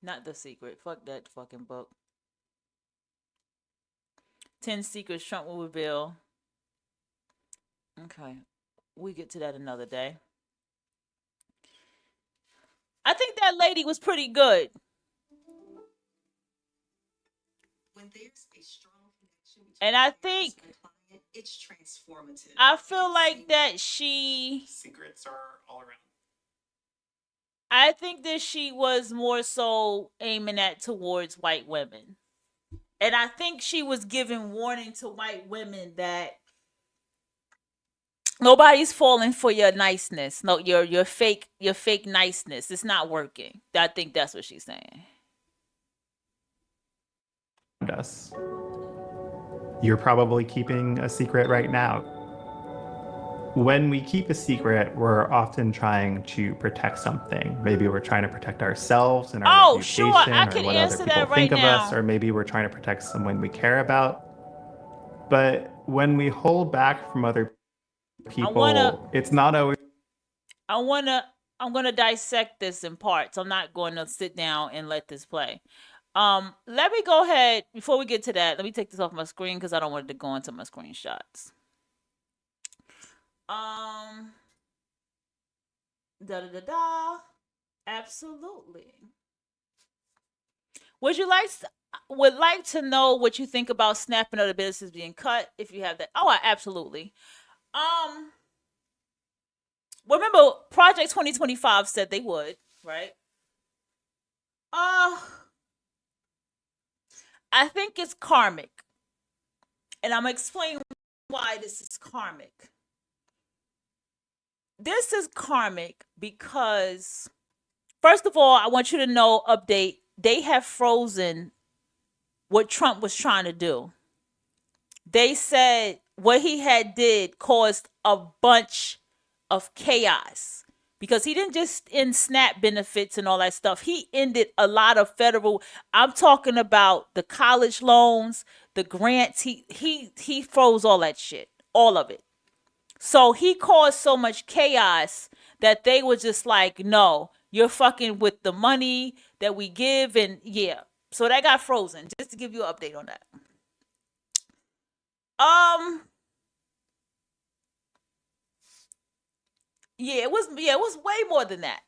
Not The Secret. Fuck that fucking book. 10 Secrets Trump will reveal. Okay. We get to that another day. I think that lady was pretty good. And I think it's transformative. I feel like that secrets are all around. I think that she was more so aiming at towards white women. And I think she was giving warning to white women that nobody's falling for your niceness. No, your fake niceness. It's not working. I think that's what she's saying. Us. You're probably keeping a secret right now. When we keep a secret, we're often trying to protect something. Maybe we're trying to protect ourselves and our reputation, sure. I or can what answer other people that think right of now. us, or maybe we're trying to protect someone we care about. But when we hold back from other people, it's not always. I'm gonna dissect this in parts. I'm not going to sit down and let this play. Let me go ahead before we get to that. Let me take this off my screen because I don't want it to go into my screenshots. Absolutely. Would like to know what you think about snapping other businesses being cut if you have that? Oh, absolutely. Remember, Project 2025 said they would, right? I think it's karmic. And I'm going to explain why this is karmic. This is karmic because, first of all, I want you to know, update, they have frozen what Trump was trying to do. They said what he had did caused a bunch of chaos because he didn't just end SNAP benefits and all that stuff. He ended a lot of federal. I'm talking about the college loans, the grants. He froze all that shit, all of it. So he caused so much chaos that they were just like, no, you're fucking with the money that we give. And yeah, so that got frozen, just to give you an update on that. Yeah, it was way more than that.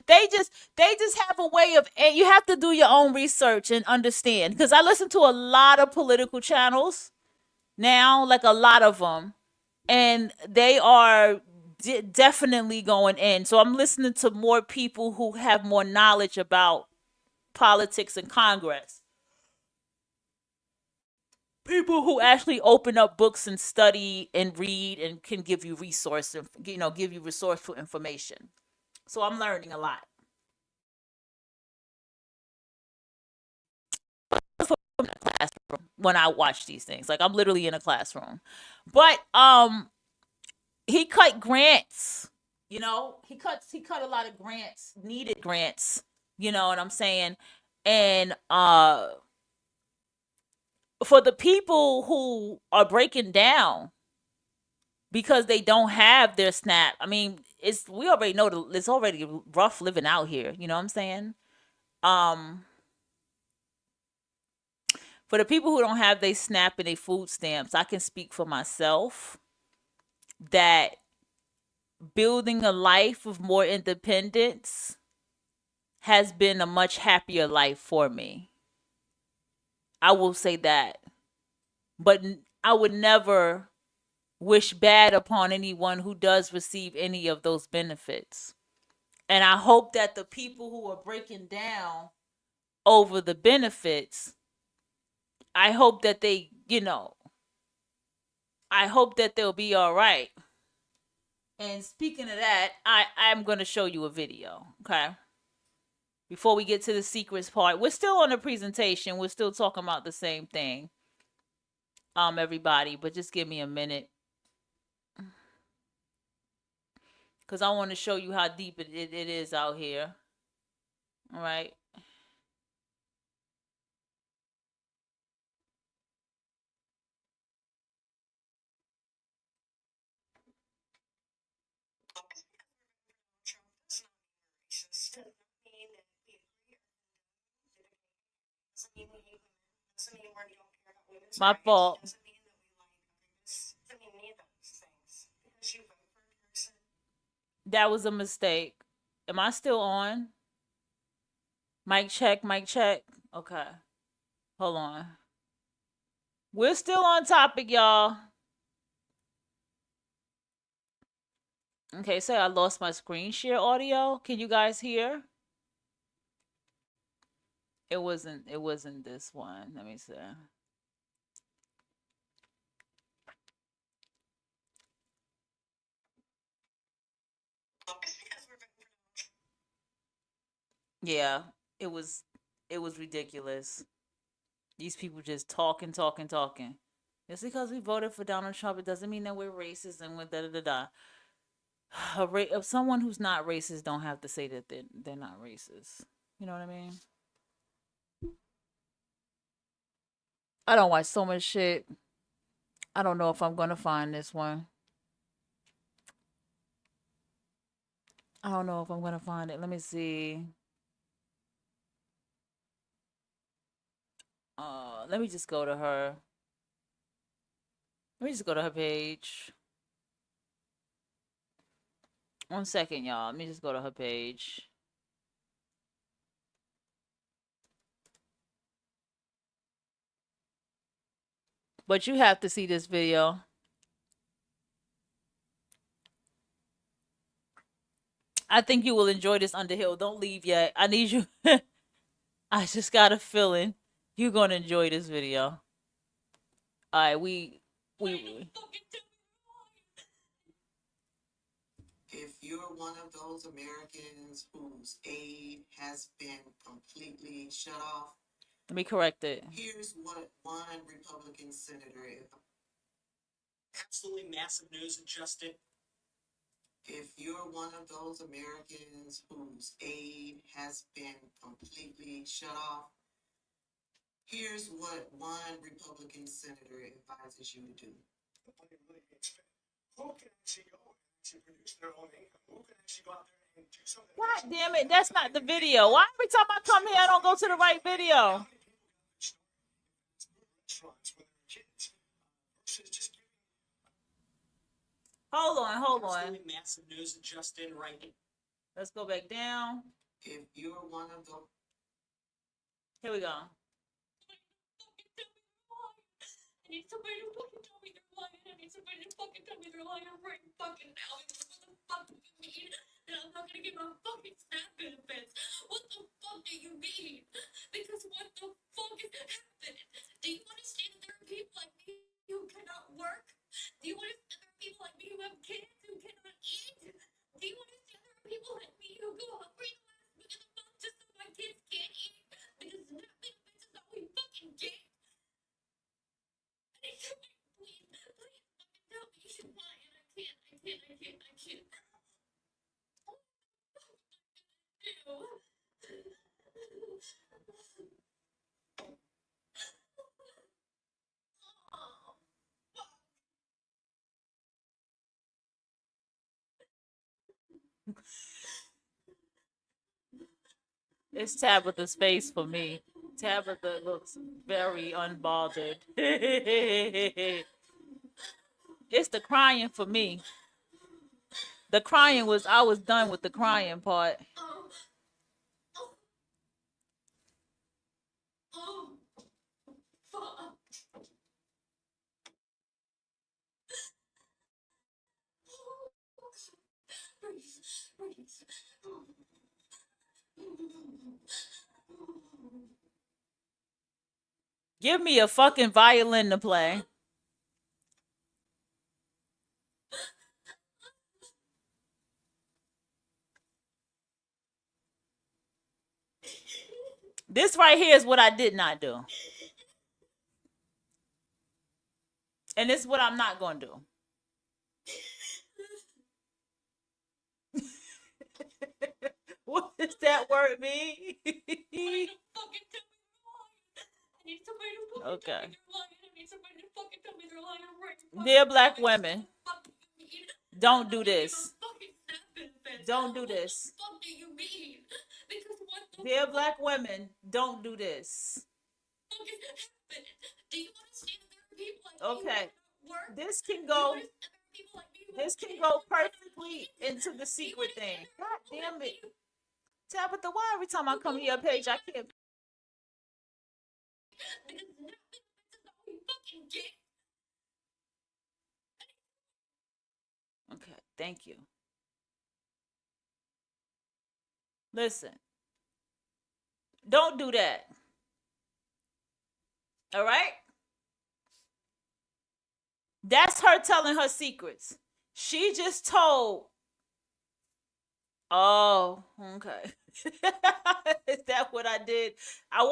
they just have a way of, and you have to do your own research and understand, because I listen to a lot of political channels now, like a lot of them, and they are definitely going in. So I'm listening to more people who have more knowledge about politics and Congress. People who actually open up books and study and read and can give you give you resourceful information. So I'm learning a lot. From the classroom when I watch these things, like I'm literally in a classroom. But he cut grants. He cut a lot of grants, needed grants. You know what I'm saying? And for the people who are breaking down because they don't have their SNAP, I mean, we already know it's already rough living out here. You know what I'm saying? For the people who don't have their SNAP and their food stamps, I can speak for myself that building a life of more independence has been a much happier life for me. I will say that. But I would never wish bad upon anyone who does receive any of those benefits. And I hope that the people who are breaking down over the benefits, I hope that they, I hope that they'll be all right. And speaking of that, I'm going to show you a video, okay? Before we get to the secrets part, we're still on the presentation. We're still talking about the same thing, everybody, but just give me a minute. Because I want to show you how deep it is out here. All right. My fault. That was a mistake. Am I still on? Mic check, mic check. Okay. Hold on. We're still on topic, y'all. Okay, so I lost my screen share audio. Can you guys hear? It wasn't this one. Let me see. Yeah, it was ridiculous. These people just talking. Just because we voted for Donald Trump, it doesn't mean that we're racist and with da da da da. Someone who's not racist don't have to say that they're not racist. You know what I mean? I don't watch so much shit. I don't know if I'm gonna find this one. I don't know if I'm gonna find it. Let me see. Let me just go to her. Let me just go to her page. 1 second, y'all. Let me just go to her page. But you have to see this video. I think you will enjoy this, Underhill. Don't leave yet. I need you. I just got a feeling you're gonna enjoy this video. All right, we. If you're one of those Americans whose aid has been completely shut off, Let me correct it. here's what one Republican senator is. Absolutely massive news, Justin. If you're one of those Americans whose aid has been completely shut off, here's what one Republican senator advises you to do. Who can actually go and actually produce their own income? Who can actually go out there and do something? God damn it, that's not the video. Why every time I come here I don't go to the right video? Hold on. Absolutely massive news, Justin. Right. Let's go back down. If you're one of those. Here we go. I need somebody to fucking tell me they're lying. I need somebody to fucking tell me they're lying right fucking now. Because what the fuck do you mean that I'm not gonna get my fucking SNAP benefits? What the fuck do you mean? Because what the fuck is happening? Do you understand that there are people like me who cannot work? Do you understand there are people like me who have kids who cannot eat? Do you understand there are people like me who go hungry the last week of the month just so my kids can't eat? Because SNAP benefits is all we fucking get. Please fucking tell me you're lying. I can't. It's Tabitha's face for me. Tabitha looks very unbothered. It's the crying for me. The crying was, I was done with the crying part. Fuck. Please. Give me a fucking violin to play. This right here is what I did not do. And this is what I'm not going to do. What does that word mean? Okay. Dear black women, don't do this. Don't do this. Dear black women, don't do this. Okay. This can go perfectly into the secret thing. God damn it. Tabitha, why every time I come to your page I can't Thank you. Listen. Don't do that. All right? That's her telling her secrets. She just told. Oh, okay. Is that what I did? I'm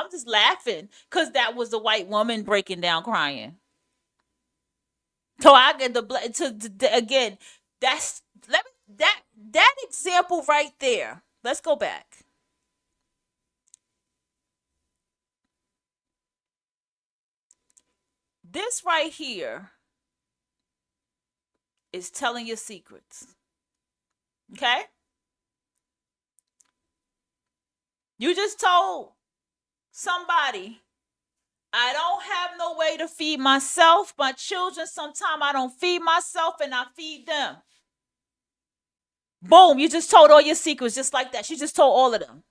just laughing because that was the white woman breaking down crying. So I get again. That example right there. Let's go back. This right here is telling your secrets. Okay? You just told somebody, I don't have no way to feed myself. My children, sometimes I don't feed myself and I feed them. Boom, you just told all your secrets just like that. She just told all of them.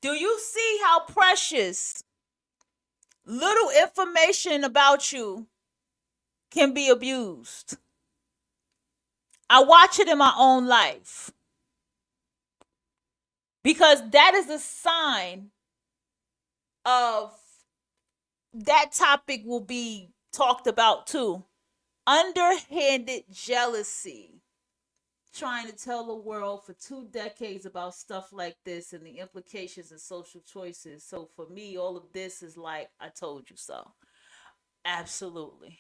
Do you see how precious little information about you can be abused? I watch it in my own life. Because that is a sign of that topic will be talked about too. Underhanded jealousy. Trying to tell the world for 2 decades about stuff like this and the implications of social choices. So for me, all of this is like, I told you so. Absolutely.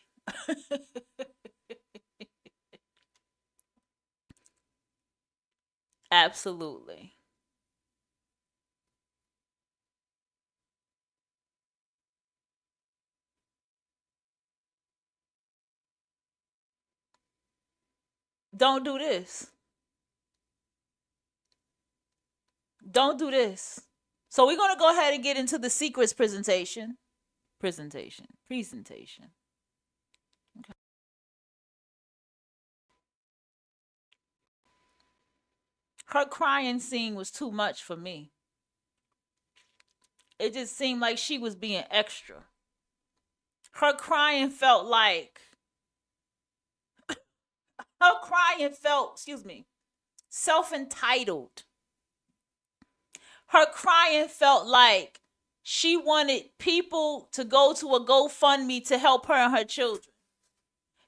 Absolutely. Don't do this. Don't do this. So we're going to go ahead and get into the secrets presentation. Presentation. Okay. Her crying scene was too much for me. It just seemed like she was being extra. Her crying felt self-entitled. Her crying felt like she wanted people to go to a GoFundMe to help her and her children.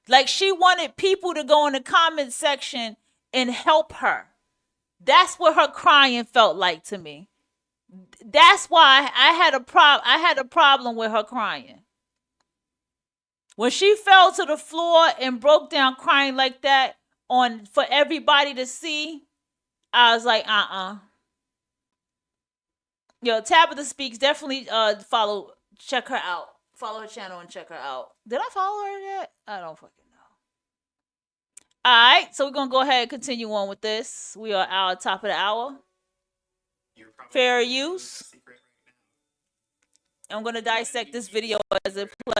Like she wanted people to go in the comment section and help her. That's what her crying felt like to me. That's why I had a problem with her crying. When she fell to the floor and broke down crying like that for everybody to see, I was like, Yo, Tabitha Speaks, definitely check her out. Follow her channel and check her out. Did I follow her yet? I don't fucking know. Alright, so we're gonna go ahead and continue on with this. We are at top of the hour. Fair use. I'm gonna dissect this video as it plays.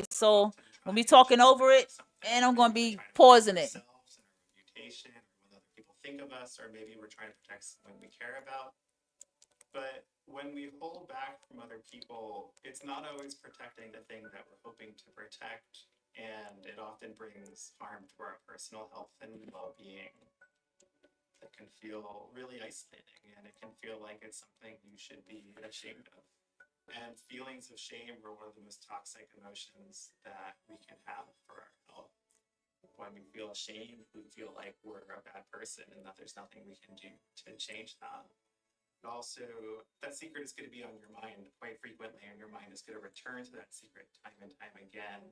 So we'll be talking over it and I'm gonna be pausing it. Reputation, what other people think of us, or maybe we're trying to protect someone we care about. But when we hold back from other people, it's not always protecting the thing that we're hoping to protect, and it often brings harm to our personal health and well-being. It can feel really isolating, and it can feel like it's something you should be ashamed of. And feelings of shame are one of the most toxic emotions that we can have for our health. When we feel ashamed, we feel like we're a bad person and that there's nothing we can do to change that. But also, that secret is going to be on your mind quite frequently, and your mind is going to return to that secret time and time again.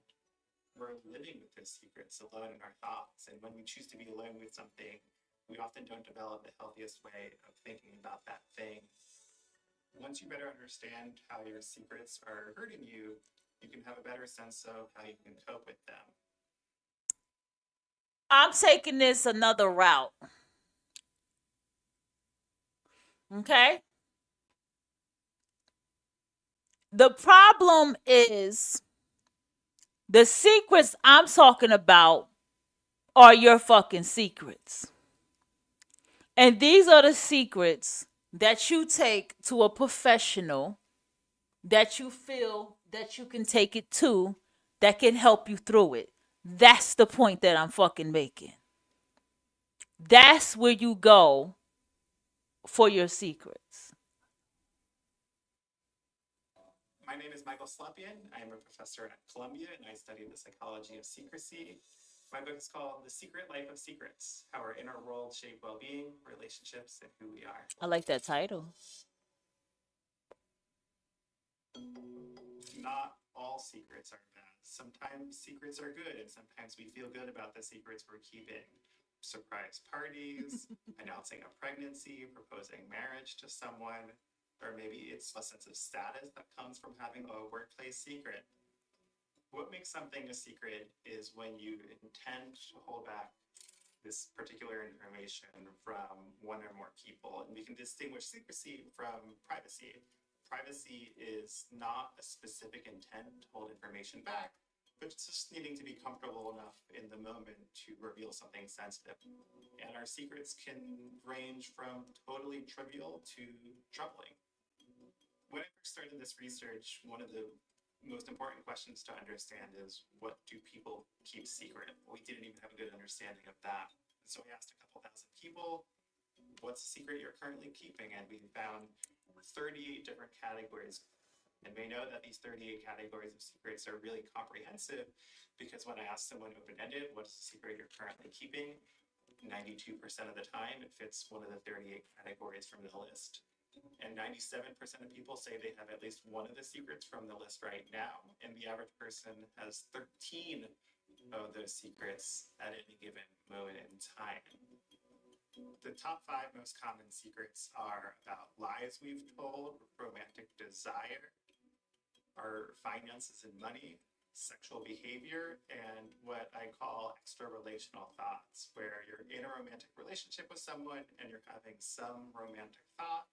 We're living with those secrets alone in our thoughts, and when we choose to be alone with something, we often don't develop the healthiest way of thinking about that thing. Once you better understand how your secrets are hurting you, you can have a better sense of how you can cope with them. I'm taking this another route. Okay? The problem is the secrets I'm talking about are your fucking secrets. And these are the secrets that you take to a professional that you feel that you can take it to that can help you through it. That's the point that I'm fucking making. That's where you go for your secrets. My name is Michael Slepian. I am a professor at Columbia, and I study the psychology of secrecy. My book is called The Secret Life of Secrets, How Our Inner World Shape Well-Being, Relationships, and Who We Are. I like that title. Not all secrets are bad. Sometimes secrets are good, and sometimes we feel good about the secrets we're keeping. Surprise parties, announcing a pregnancy, proposing marriage to someone, or maybe it's a sense of status that comes from having a workplace secret. What makes something a secret is when you intend to hold back this particular information from one or more people. And we can distinguish secrecy from privacy. Privacy is not a specific intent to hold information back, but it's just needing to be comfortable enough in the moment to reveal something sensitive. And our secrets can range from totally trivial to troubling. When I first started this research, one of the most important questions to understand is, what do people keep secret? We didn't even have a good understanding of that. So we asked a couple thousand people, what's a secret you're currently keeping? And we found 38 different categories. And we know that these 38 categories of secrets are really comprehensive, because when I asked someone open-ended, what's the secret you're currently keeping? 92% of the time, it fits one of the 38 categories from the list. And 97% of people say they have at least one of the secrets from the list right now. And the average person has 13 of those secrets at any given moment in time. The top 5 most common secrets are about lies we've told, romantic desire, our finances and money, sexual behavior, and what I call extra-relational thoughts, where you're in a romantic relationship with someone and you're having some romantic thought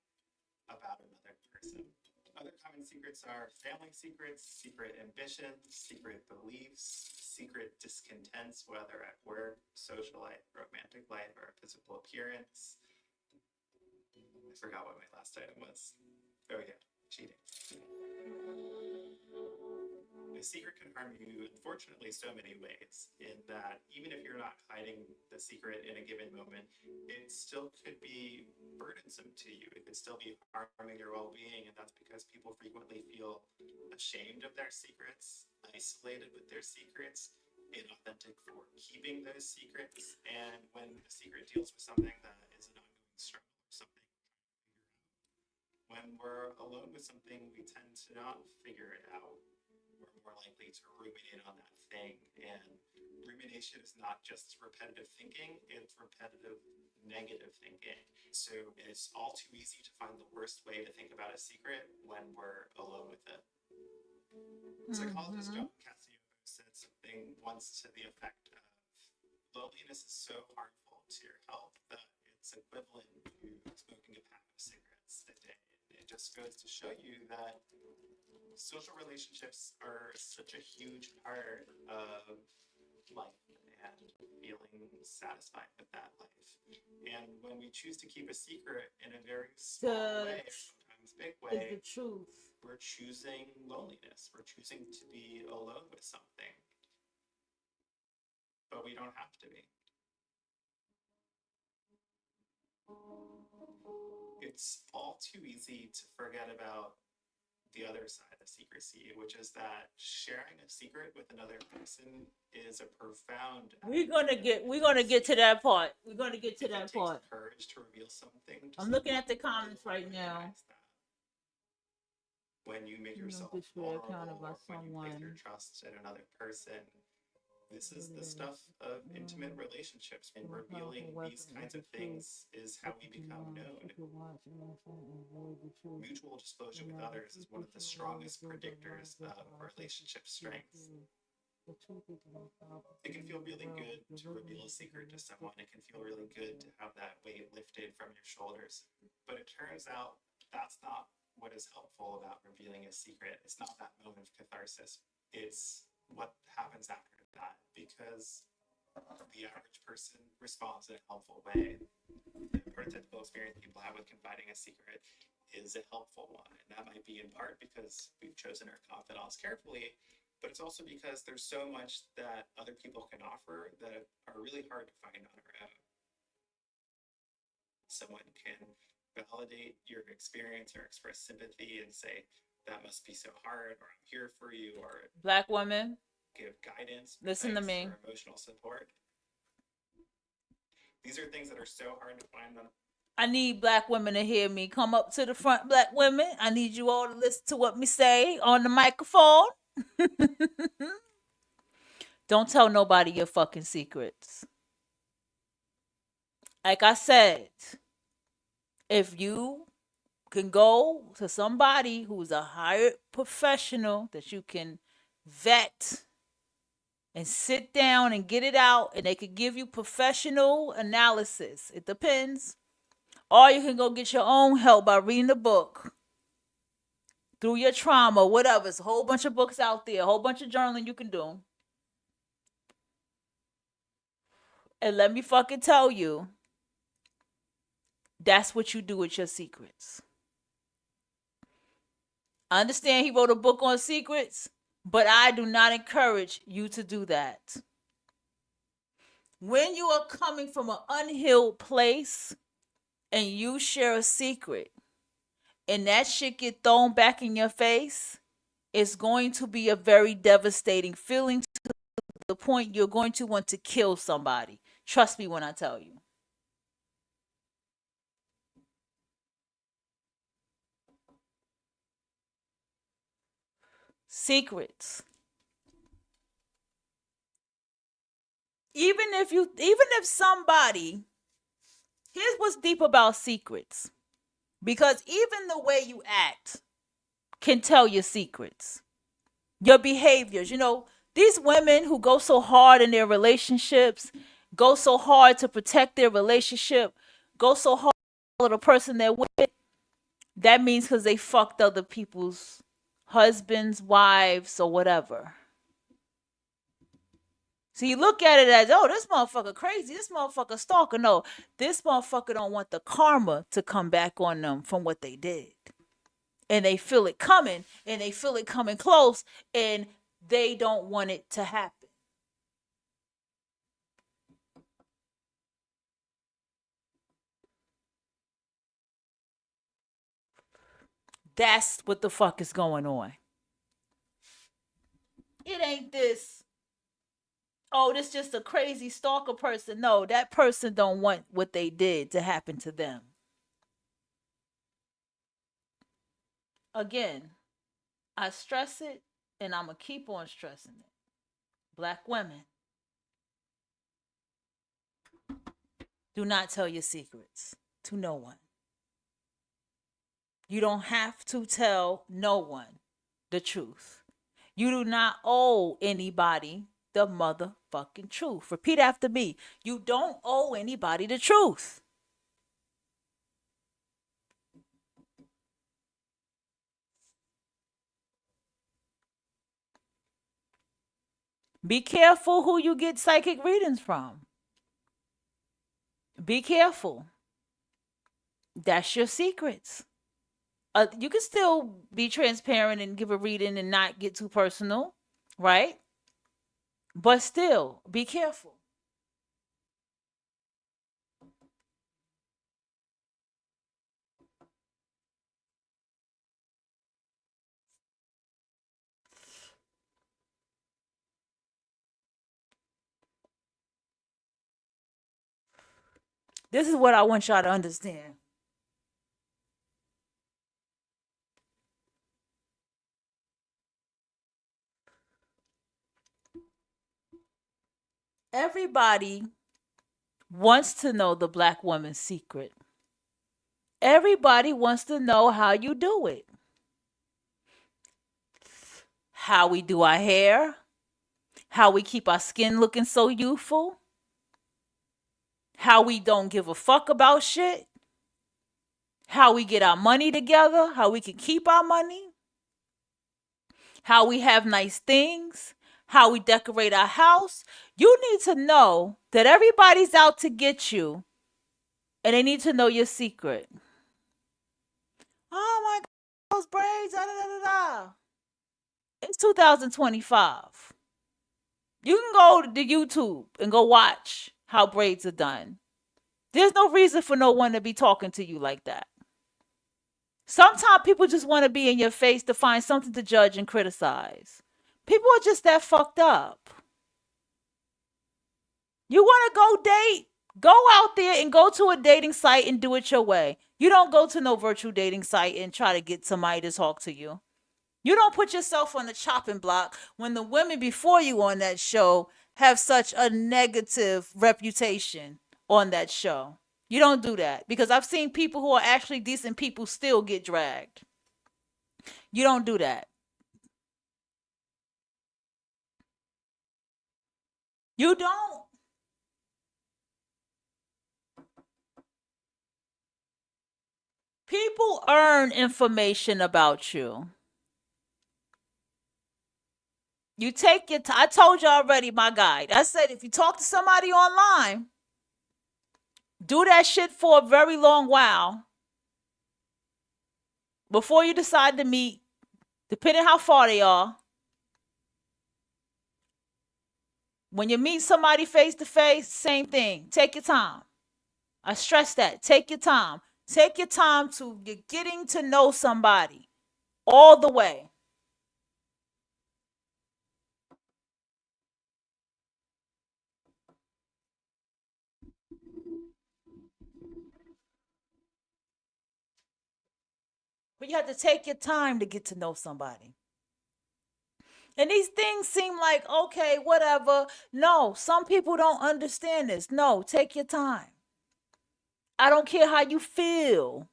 about another person. Other common secrets are family secrets, secret ambitions, secret beliefs, secret discontents, whether at work, social life, romantic life, or physical appearance. I forgot what my last item was. Oh yeah, cheating. A secret can harm you, unfortunately, so many ways, in that even if you're not hiding the secret in a given moment, it still could be burdensome to you. It could still be harming your well-being, and that's because people frequently feel ashamed of their secrets, isolated with their secrets, inauthentic for keeping those secrets, and when a secret deals with something that is an ongoing struggle or something, when we're alone with something, we tend to not figure it out. We're more likely to ruminate on that thing. And rumination is not just repetitive thinking, it's repetitive negative thinking. So it's all too easy to find the worst way to think about a secret when we're alone with it. Psychologist John Cassiano said something once to the effect of, loneliness is so harmful to your health that it's equivalent to smoking a pack of cigarettes a day. It just goes to show you that social relationships are such a huge part of life and feeling satisfied with that life. And when we choose to keep a secret in a very small way, sometimes big way, the truth. We're choosing loneliness. We're choosing to be alone with something. But we don't have to be. It's all too easy to forget about the other side of secrecy, which is that sharing a secret with another person is a profound. We're gonna get to that part. We're gonna get to that part. Courage to reveal something. I'm looking at the comments right now. When you make yourself vulnerable, when you place your trust in another person, this is the stuff of intimate relationships, and revealing these kinds of things is how we become known. Mutual disclosure with others is one of the strongest predictors of relationship strength. It can feel really good to reveal a secret to someone. It can feel really good to have that weight lifted from your shoulders. But it turns out that's not what is helpful about revealing a secret. It's not that moment of catharsis. It's what happens after that, because the average person responds in a helpful way. The prototypical experience people have with confiding a secret is a helpful one, and that might be in part because we've chosen our confidants carefully, but it's also because there's so much that other people can offer that are really hard to find on our own. Someone can validate your experience or express sympathy and say, that must be so hard, or I'm here for you, or Black women, give guidance, listen to me, or emotional support. These are things that are so hard to find on. I need Black women to hear me. Come up to the front, Black women. I need you all to listen to what me say on the microphone. Don't tell nobody your fucking secrets. Like I said, if you can go to somebody who's a hired professional that you can vet and sit down and get it out, and they could give you professional analysis. It depends. Or you can go get your own help by reading a book through your trauma, whatever. There's a whole bunch of books out there, a whole bunch of journaling you can do. And let me fucking tell you, that's what you do with your secrets. I understand he wrote a book on secrets, but I do not encourage you to do that. When you are coming from an unhealed place and you share a secret and that shit get thrown back in your face, it's going to be a very devastating feeling to the point you're going to want to kill somebody. Trust me when I tell you. Secrets. Even if somebody, here's what's deep about secrets. Because even the way you act can tell your secrets. Your behaviors. You know, these women who go so hard in their relationships, go so hard to protect their relationship, go so hard for the person they're with, that means because they fucked other people's husbands, wives, or whatever. So you look at it as, oh, this motherfucker crazy, this motherfucker stalker. No, this motherfucker don't want the karma to come back on them from what they did. And they feel it coming, and they feel it coming close, and they don't want it to happen. That's what the fuck is going on. It ain't this, oh, this just a crazy stalker person. No, that person don't want what they did to happen to them. Again, I stress it, and I'm going to keep on stressing it. Black women, do not tell your secrets to no one. You don't have to tell no one the truth. You do not owe anybody the motherfucking truth. Repeat after me. You don't owe anybody the truth. Be careful who you get psychic readings from. Be careful. That's your secrets. You can still be transparent and give a reading and not get too personal, right? But still, be careful. This is what I want y'all to understand. Everybody wants to know the Black woman's secret. Everybody wants to know how you do it. How we do our hair. How we keep our skin looking so youthful. How we don't give a fuck about shit. How we get our money together. How we can keep our money. How we have nice things. How we decorate our house. You need to know that everybody's out to get you, and they need to know your secret. Oh my God, those braids, da da da da. It's 2025. You can go to YouTube and go watch how braids are done. There's no reason for no one to be talking to you like that. Sometimes people just want to be in your face to find something to judge and criticize. People are just that fucked up. You want to go date? Go out there and go to a dating site and do it your way. You don't go to no virtual dating site and try to get somebody to talk to you. You don't put yourself on the chopping block when the women before you on that show have such a negative reputation on that show. You don't do that, because I've seen people who are actually decent people still get dragged. You don't do that. You don't. People earn information about you. You take your time. I told you already, my guide. I said if you talk to somebody online, do that shit for a very long while before you decide to meet, depending how far they are. When you meet somebody face to face, same thing. Take your time. I stress that. Take your time. Take your time to getting to know somebody all the way. But you have to take your time to get to know somebody. And these things seem like, okay, whatever. No, some people don't understand this. No, take your time. I don't care how you feel.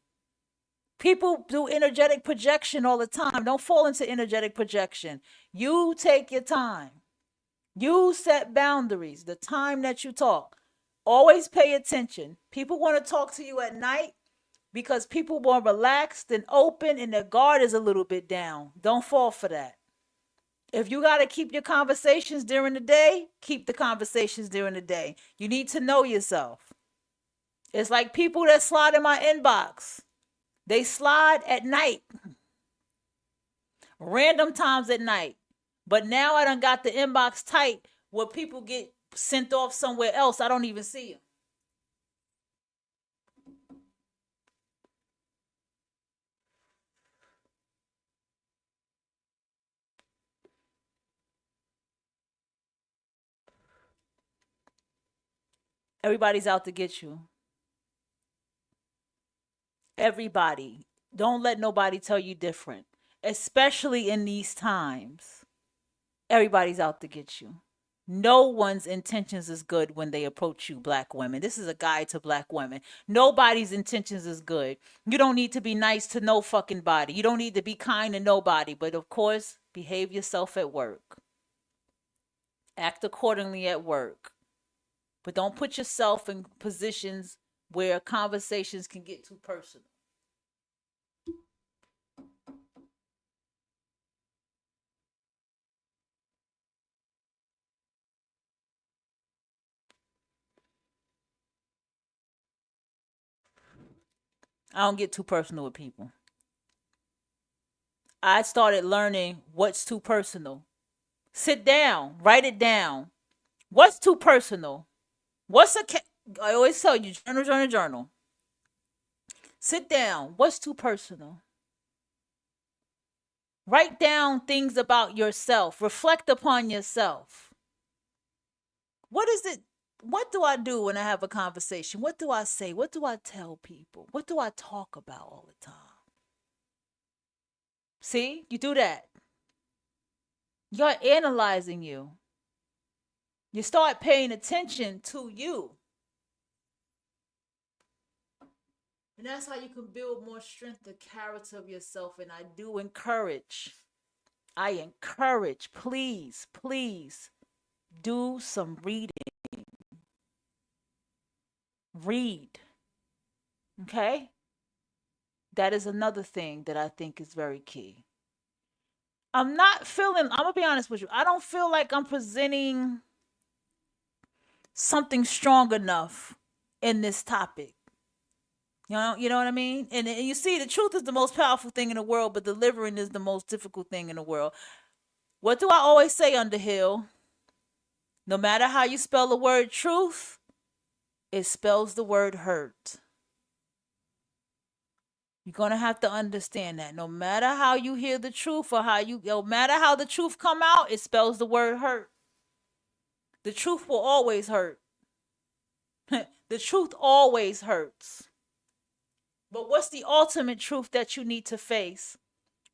People do energetic projection all the time. Don't fall into energetic projection. You take your time. You set boundaries, the time that you talk. Always pay attention. People want to talk to you at night because people more relaxed and open and their guard is a little bit down. Don't fall for that. If you got to keep your conversations during the day, keep the conversations during the day. You need to know yourself. It's like people that slide in my inbox. They slide at night. Random times at night. But now I done got the inbox tight where people get sent off somewhere else. I don't even see them. Everybody's out to get you. Everybody. Don't let nobody tell you different. Especially in these times. Everybody's out to get you. No one's intentions is good when they approach you, black women. This is a guide to black women. Nobody's intentions is good. You don't need to be nice to no fucking body. You don't need to be kind to nobody. But of course, behave yourself at work. Act accordingly at work. But don't put yourself in positions where conversations can get too personal. I don't get too personal with people. I started learning what's too personal. Sit down, write it down. What's too personal? I always tell you, journal. Sit down. What's too personal? Write down things about yourself. Reflect upon yourself. What is it? What do I do when I have a conversation? What do I say? What do I tell people? What do I talk about all the time? See, you do that. You're analyzing you. You start paying attention to you. And that's how you can build more strength, the character of yourself. And I do encourage, please, do some reading. Read. Okay? That is another thing that I think is very key. I'm going to be honest with you. I don't feel like I'm presenting something strong enough in this topic. You know what I mean? And you see, the truth is the most powerful thing in the world, but delivering is the most difficult thing in the world. What do I always say, Underhill? No matter how you spell the word truth, it spells the word hurt. You're going to have to understand that. No matter how you hear the truth or no matter how the truth come out, it spells the word hurt. The truth will always hurt. The truth always hurts. But what's the ultimate truth that you need to face?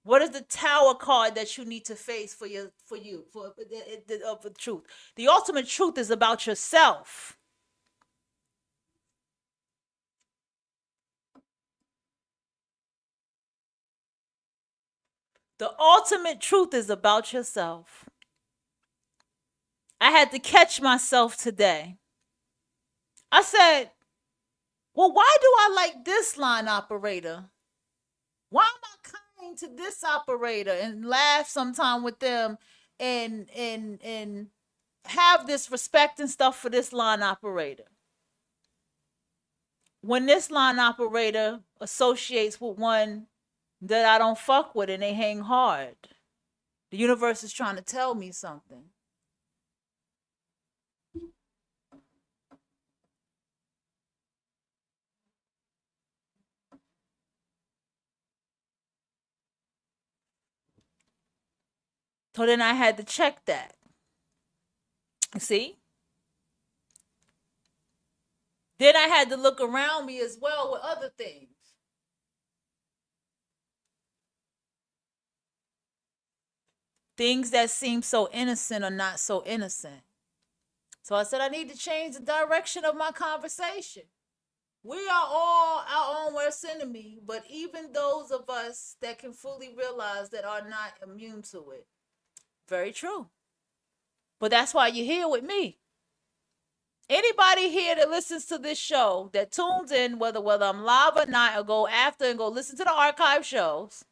What is the tower card that you need to face for the truth? The ultimate truth is about yourself. The ultimate truth is about yourself. I had to catch myself today. I said, well, why do I like this line operator? Why am I kind to this operator and laugh sometime with them and have this respect and stuff for this line operator? When this line operator associates with one that I don't fuck with and they hang hard, the universe is trying to tell me something. So then I had to check that. See? Then I had to look around me as well with other things. Things that seem so innocent are not so innocent. So I said I need to change the direction of my conversation. We are all our own worst enemy, but even those of us that can fully realize that are not immune to it. Very true. But that's why you're here with me. Anybody here that listens to this show, that tunes in, whether I'm live or not, or go after and go listen to the archive shows,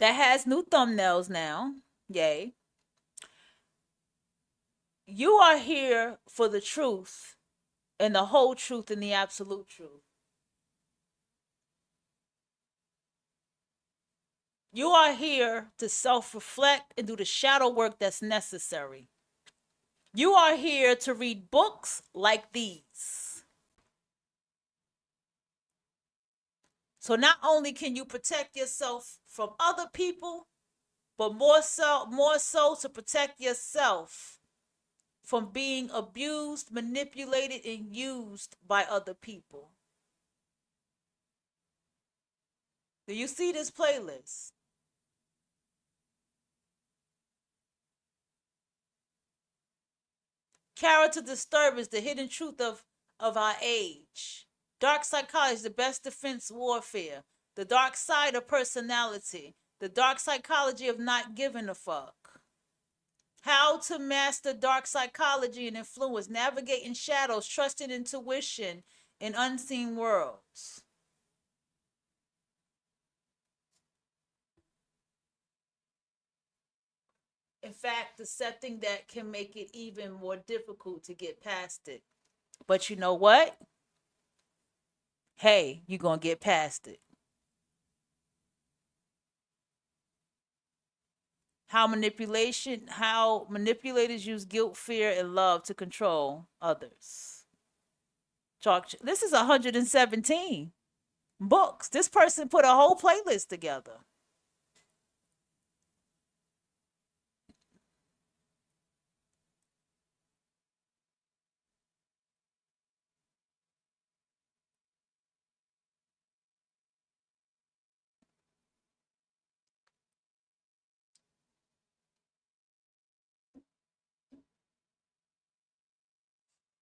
that has new thumbnails now, yay. You are here for the truth and the whole truth and the absolute truth. You are here to self-reflect and do the shadow work that's necessary. You are here to read books like these. So not only can you protect yourself from other people, but more so to protect yourself from being abused, manipulated, and used by other people. Do you see this playlist? Character disturbance, the hidden truth of our age. Dark psychology, the best defense warfare. The dark side of personality. The dark psychology of not giving a fuck. How to master dark psychology and influence. Navigating shadows, trusting intuition in unseen worlds. In fact, the setting that can make it even more difficult to get past it. But you know what? Hey, you're going to get past it. How manipulators use guilt, fear, and love to control others. This is 117 books. This person put a whole playlist together.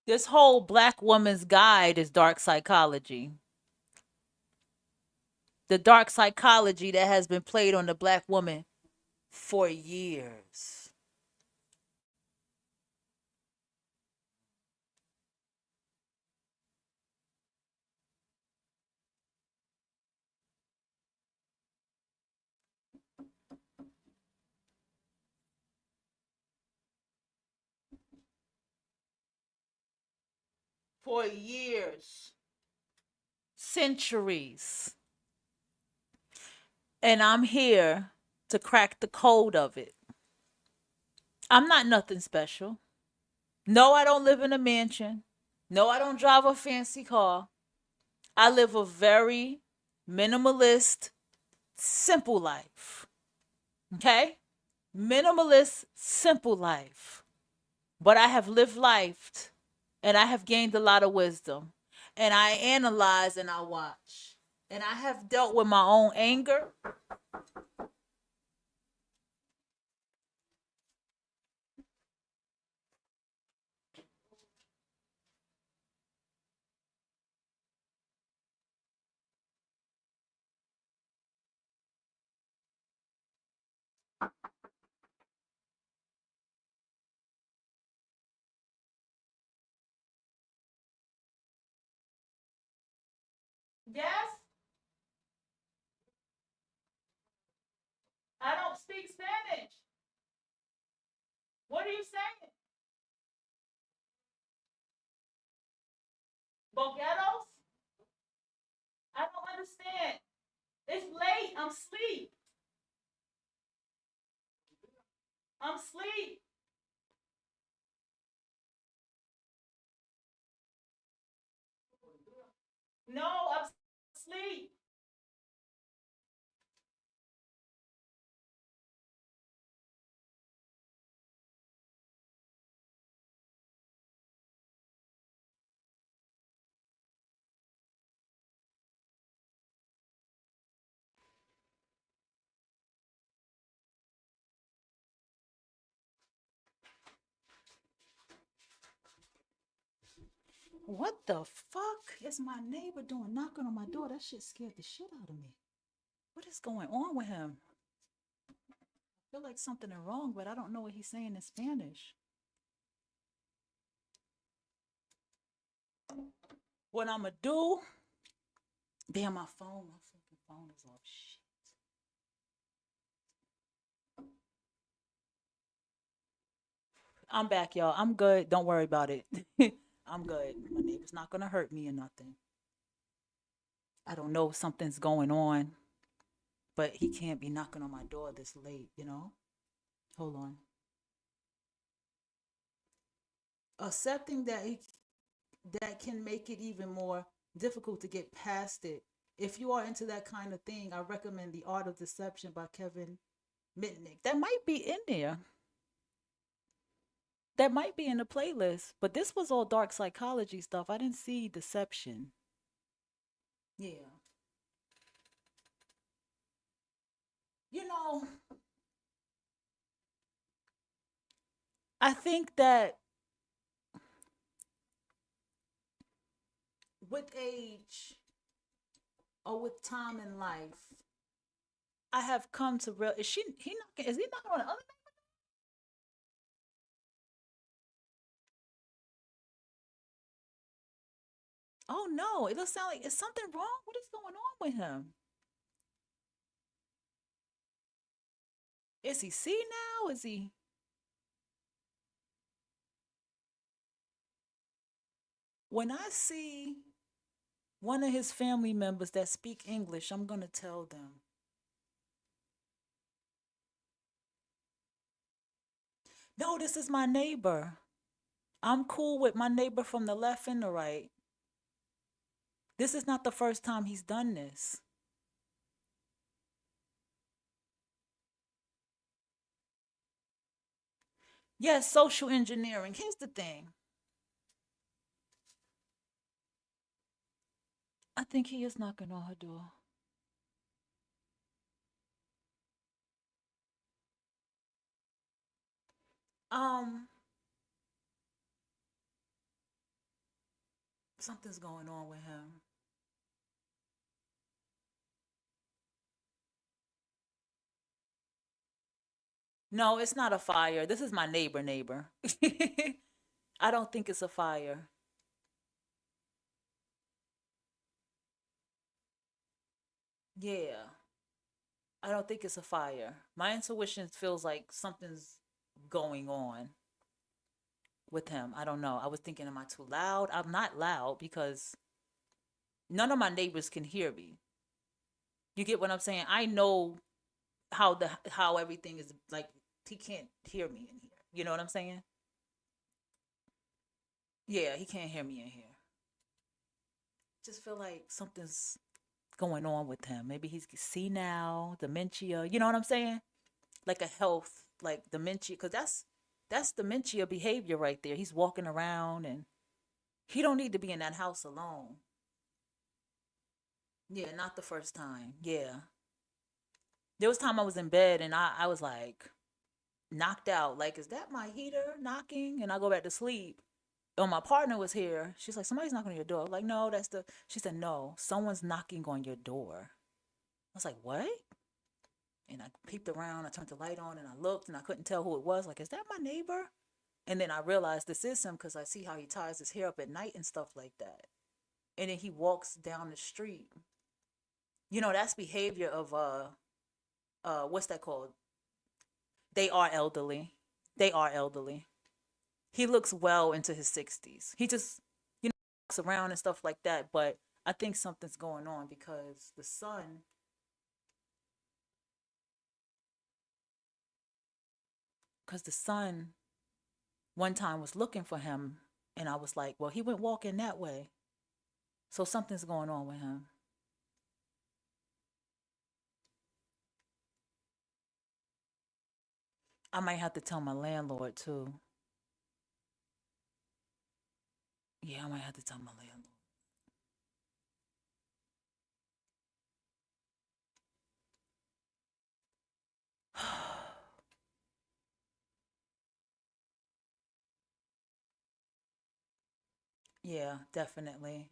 This whole Black Woman's Guide is dark psychology. The dark psychology that has been played on the Black woman for years. For years. Centuries. And I'm here to crack the code of it. I'm not nothing special. No, I don't live in a mansion. No, I don't drive a fancy car. I live a very minimalist, simple life. Okay? Minimalist, simple life. But I have lived life and I have gained a lot of wisdom. And I analyze and I watch. And I have dealt with my own anger. Yes? I don't speak Spanish. What are you saying? Bogueros? I don't understand. It's late. I'm asleep. I'm asleep. No, I'm asleep. What the fuck is my neighbor doing knocking on my door? That shit scared the shit out of me. What is going on with him? I feel like something is wrong, but I don't know what he's saying in Spanish. What I'ma do? Damn, my fucking phone is off. Shit. I'm back, y'all. I'm good. Don't worry about it. I'm good. My neighbor's not gonna hurt me or nothing. I don't know if something's going on, but he can't be knocking on my door this late, you know? Hold on. Accepting that can make it even more difficult to get past it. If you are into that kind of thing, I recommend The Art of Deception by Kevin Mitnick. That might be in there. That might be in the playlist. But this was all dark psychology stuff. I didn't see deception. Yeah. You know, I think that with age or with time in life, I have come to real. Is he knocking on the other? Oh no! It does sound like is something wrong. What is going on with him? Is he see now? Is he? When I see one of his family members that speak English, I'm gonna tell them. No, this is my neighbor. I'm cool with my neighbor from the left and the right. This is not the first time he's done this. Yes, social engineering. Here's the thing. I think he is knocking on her door. Um, Something's going on with him. No, it's not a fire. This is my neighbor. I don't think it's a fire. Yeah, I don't think it's a fire. My intuition feels like something's going on with him. I don't know. I was thinking, am I too loud? I'm not loud because none of my neighbors can hear me. You get what I'm saying? I know how everything is like he can't hear me in here. You know what I'm saying? Yeah, he can't hear me in here. Just feel like something's going on with him. Maybe he's senile, dementia. You know what I'm saying? Like a health, like dementia, because that's dementia behavior right there. He's walking around and he don't need to be in that house alone. Yeah, not the first time. Yeah. There was time I was in bed and I was like knocked out. Like, is that my heater knocking? And I go back to sleep. Oh, my partner was here. She's like, somebody's knocking on your door. I'm like, no, that's the. She said, no, someone's knocking on your door. I was like, what? And I peeped around. I turned the light on and I looked and I couldn't tell who it was. Like, is that my neighbor? And then I realized this is him because I see how he ties his hair up at night and stuff like that. And then he walks down the street. You know, that's behavior of what's that called? They are elderly. They are elderly. He looks well into his 60s. He just, walks around and stuff like that. But I think something's going on because the son one time was looking for him. And I was like, well, he went walking that way. So something's going on with him. I might have to tell my landlord too. Yeah, I might have to tell my landlord. Yeah, definitely.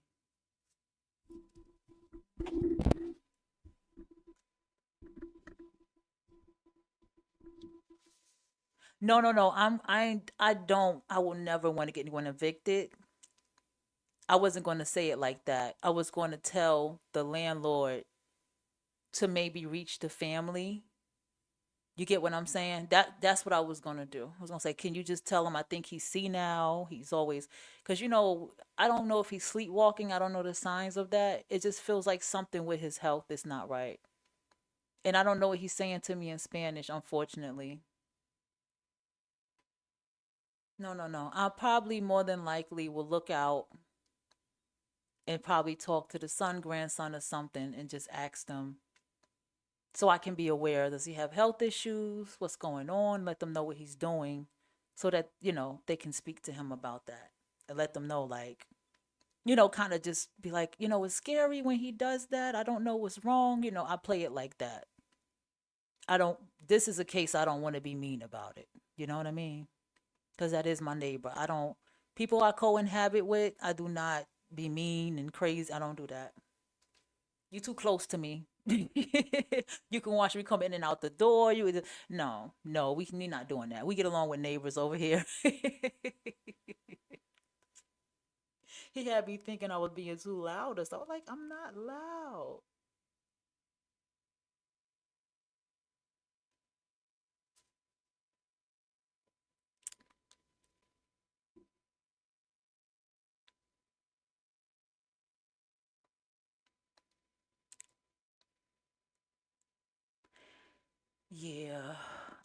No, no, no. I will never want to get anyone evicted. I wasn't going to say it like that. I was going to tell the landlord to maybe reach the family. You get what I'm saying? That's what I was going to do. I was going to say, "Can you just tell him I think he's senile? He's always cuz I don't know if he's sleepwalking. I don't know the signs of that. It just feels like something with his health is not right." And I don't know what he's saying to me in Spanish, unfortunately. No, no, no. I probably more than likely will look out and probably talk to the son, grandson, or something and just ask them so I can be aware. Does he have health issues? What's going on? Let them know what he's doing so that, they can speak to him about that and let them know, like, kind of just be like, it's scary when he does that. I don't know what's wrong. I play it like that. This is a case I don't want to be mean about it. You know what I mean? Because that is my neighbor. People I co-inhabit with, I do not be mean and crazy. I don't do that. You too close to me. You can watch me come in and out the door. No, we're not doing that. We get along with neighbors over here. He had me thinking I was being too loud or so. Like, I'm not loud. Yeah,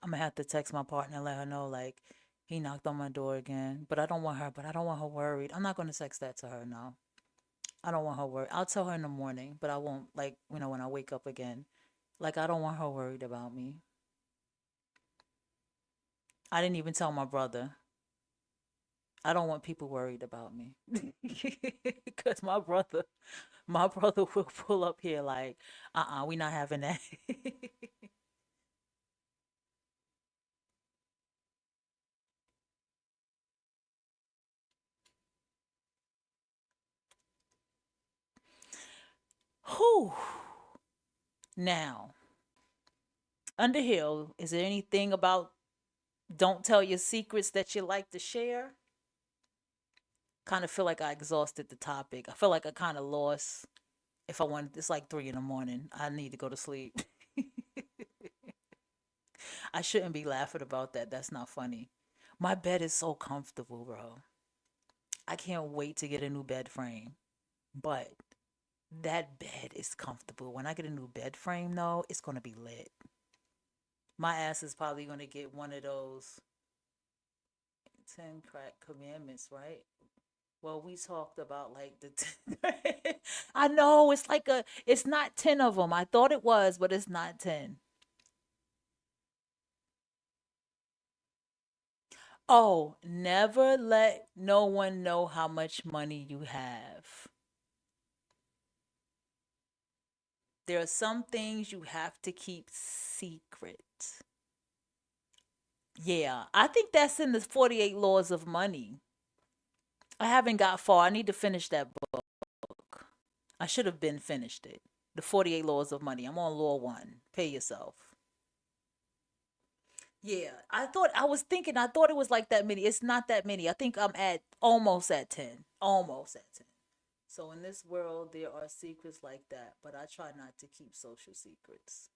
I'm gonna have to text my partner and let her know, like, he knocked on my door again. But I don't want her worried. I'm not gonna text that to her now. I don't want her worried. I'll tell her in the morning, but I won't, like, when I wake up again. Like, I don't want her worried about me. I didn't even tell my brother. I don't want people worried about me. Because my brother will pull up here like, we not having that. Whew. Now, Underhill, is there anything about don't tell your secrets that you like to share? Kind of feel like I exhausted the topic. I feel like I kind of lost. If I want, it's like 3 in the morning. I need to go to sleep. I shouldn't be laughing about that. That's not funny. My bed is so comfortable, bro. I can't wait to get a new bed frame. But that bed is comfortable. When I get a new bed frame, though, it's going to be lit. My ass is probably going to get one of those 10 crack commandments, right? Well, we talked about like the. I know it's like it's not 10 of them. I thought it was, but it's not 10. Oh, never let no one know how much money you have. There are some things you have to keep secret. Yeah, I think that's in the 48 Laws of Money. I haven't got far. I need to finish that book. I should have been finished it. The 48 Laws of Money. I'm on Law 1. Pay yourself. Yeah, I thought it was like that many. It's not that many. I think I'm at almost at 10. Almost at 10. So in this world, there are secrets like that, but I try not to keep social secrets.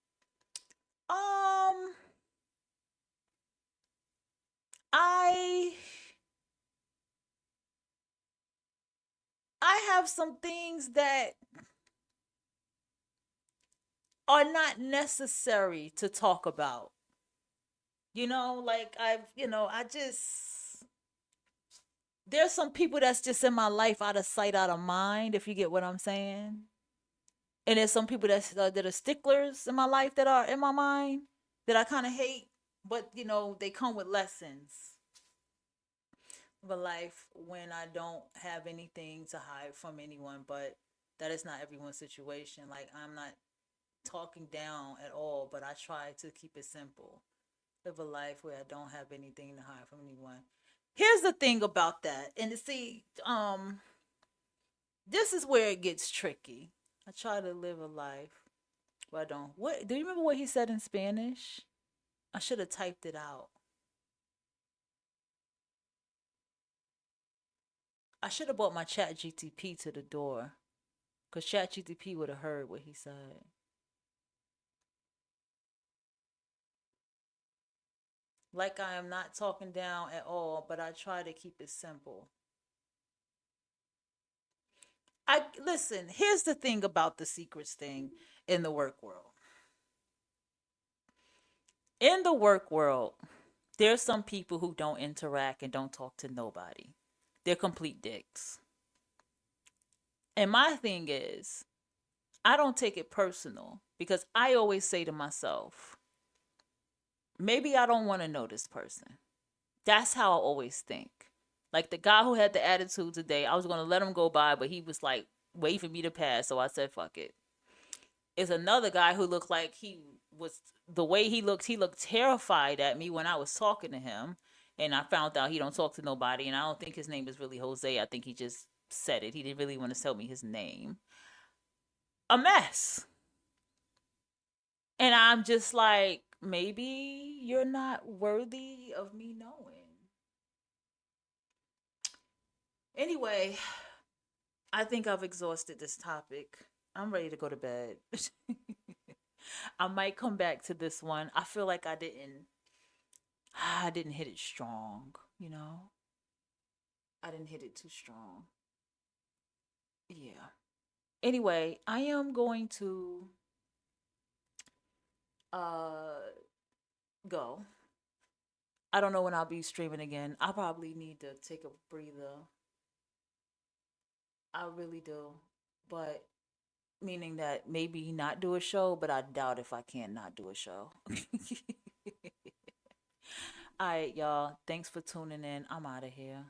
I have some things that are not necessary to talk about. Like there's some people that's just in my life out of sight, out of mind, if you get what I'm saying. And there's some people that are sticklers in my life that are in my mind that I kind of hate, but they come with lessons of a life when I don't have anything to hide from anyone. But that is not everyone's situation. Like, I'm not talking down at all, but I try to keep it simple. Live a life where I don't have anything to hide from anyone. Here's the thing about that. And see, this is where it gets tricky. I try to live a life where I don't. What do you remember what he said in Spanish? I should have typed it out. I should have brought my chat GTP to the door. Because chat GTP would have heard what he said. Like, I am not talking down at all, but I try to keep it simple. Listen, here's the thing about the secrets thing in the work world. In the work world, there's some people who don't interact and don't talk to nobody. They're complete dicks. And my thing is, I don't take it personal because I always say to myself, maybe I don't want to know this person. That's how I always think. Like the guy who had the attitude today, I was going to let him go by, but he was like waiting for me to pass. So I said, fuck it. It's another guy who looked like the way he looked terrified at me when I was talking to him. And I found out he don't talk to nobody. And I don't think his name is really Jose. I think he just said it. He didn't really want to tell me his name. A mess. And I'm just like, maybe you're not worthy of me knowing. Anyway, I think I've exhausted this topic. I'm ready to go to bed. I might come back to this one. I feel like I didn't hit it strong, I didn't hit it too strong. Yeah. Anyway, I am going to go. I don't know when I'll be streaming again. I probably need to take a breather. I really do. But meaning that maybe not do a show, but I doubt if I can't not do a show. All right, y'all. Thanks for tuning in. I'm out of here.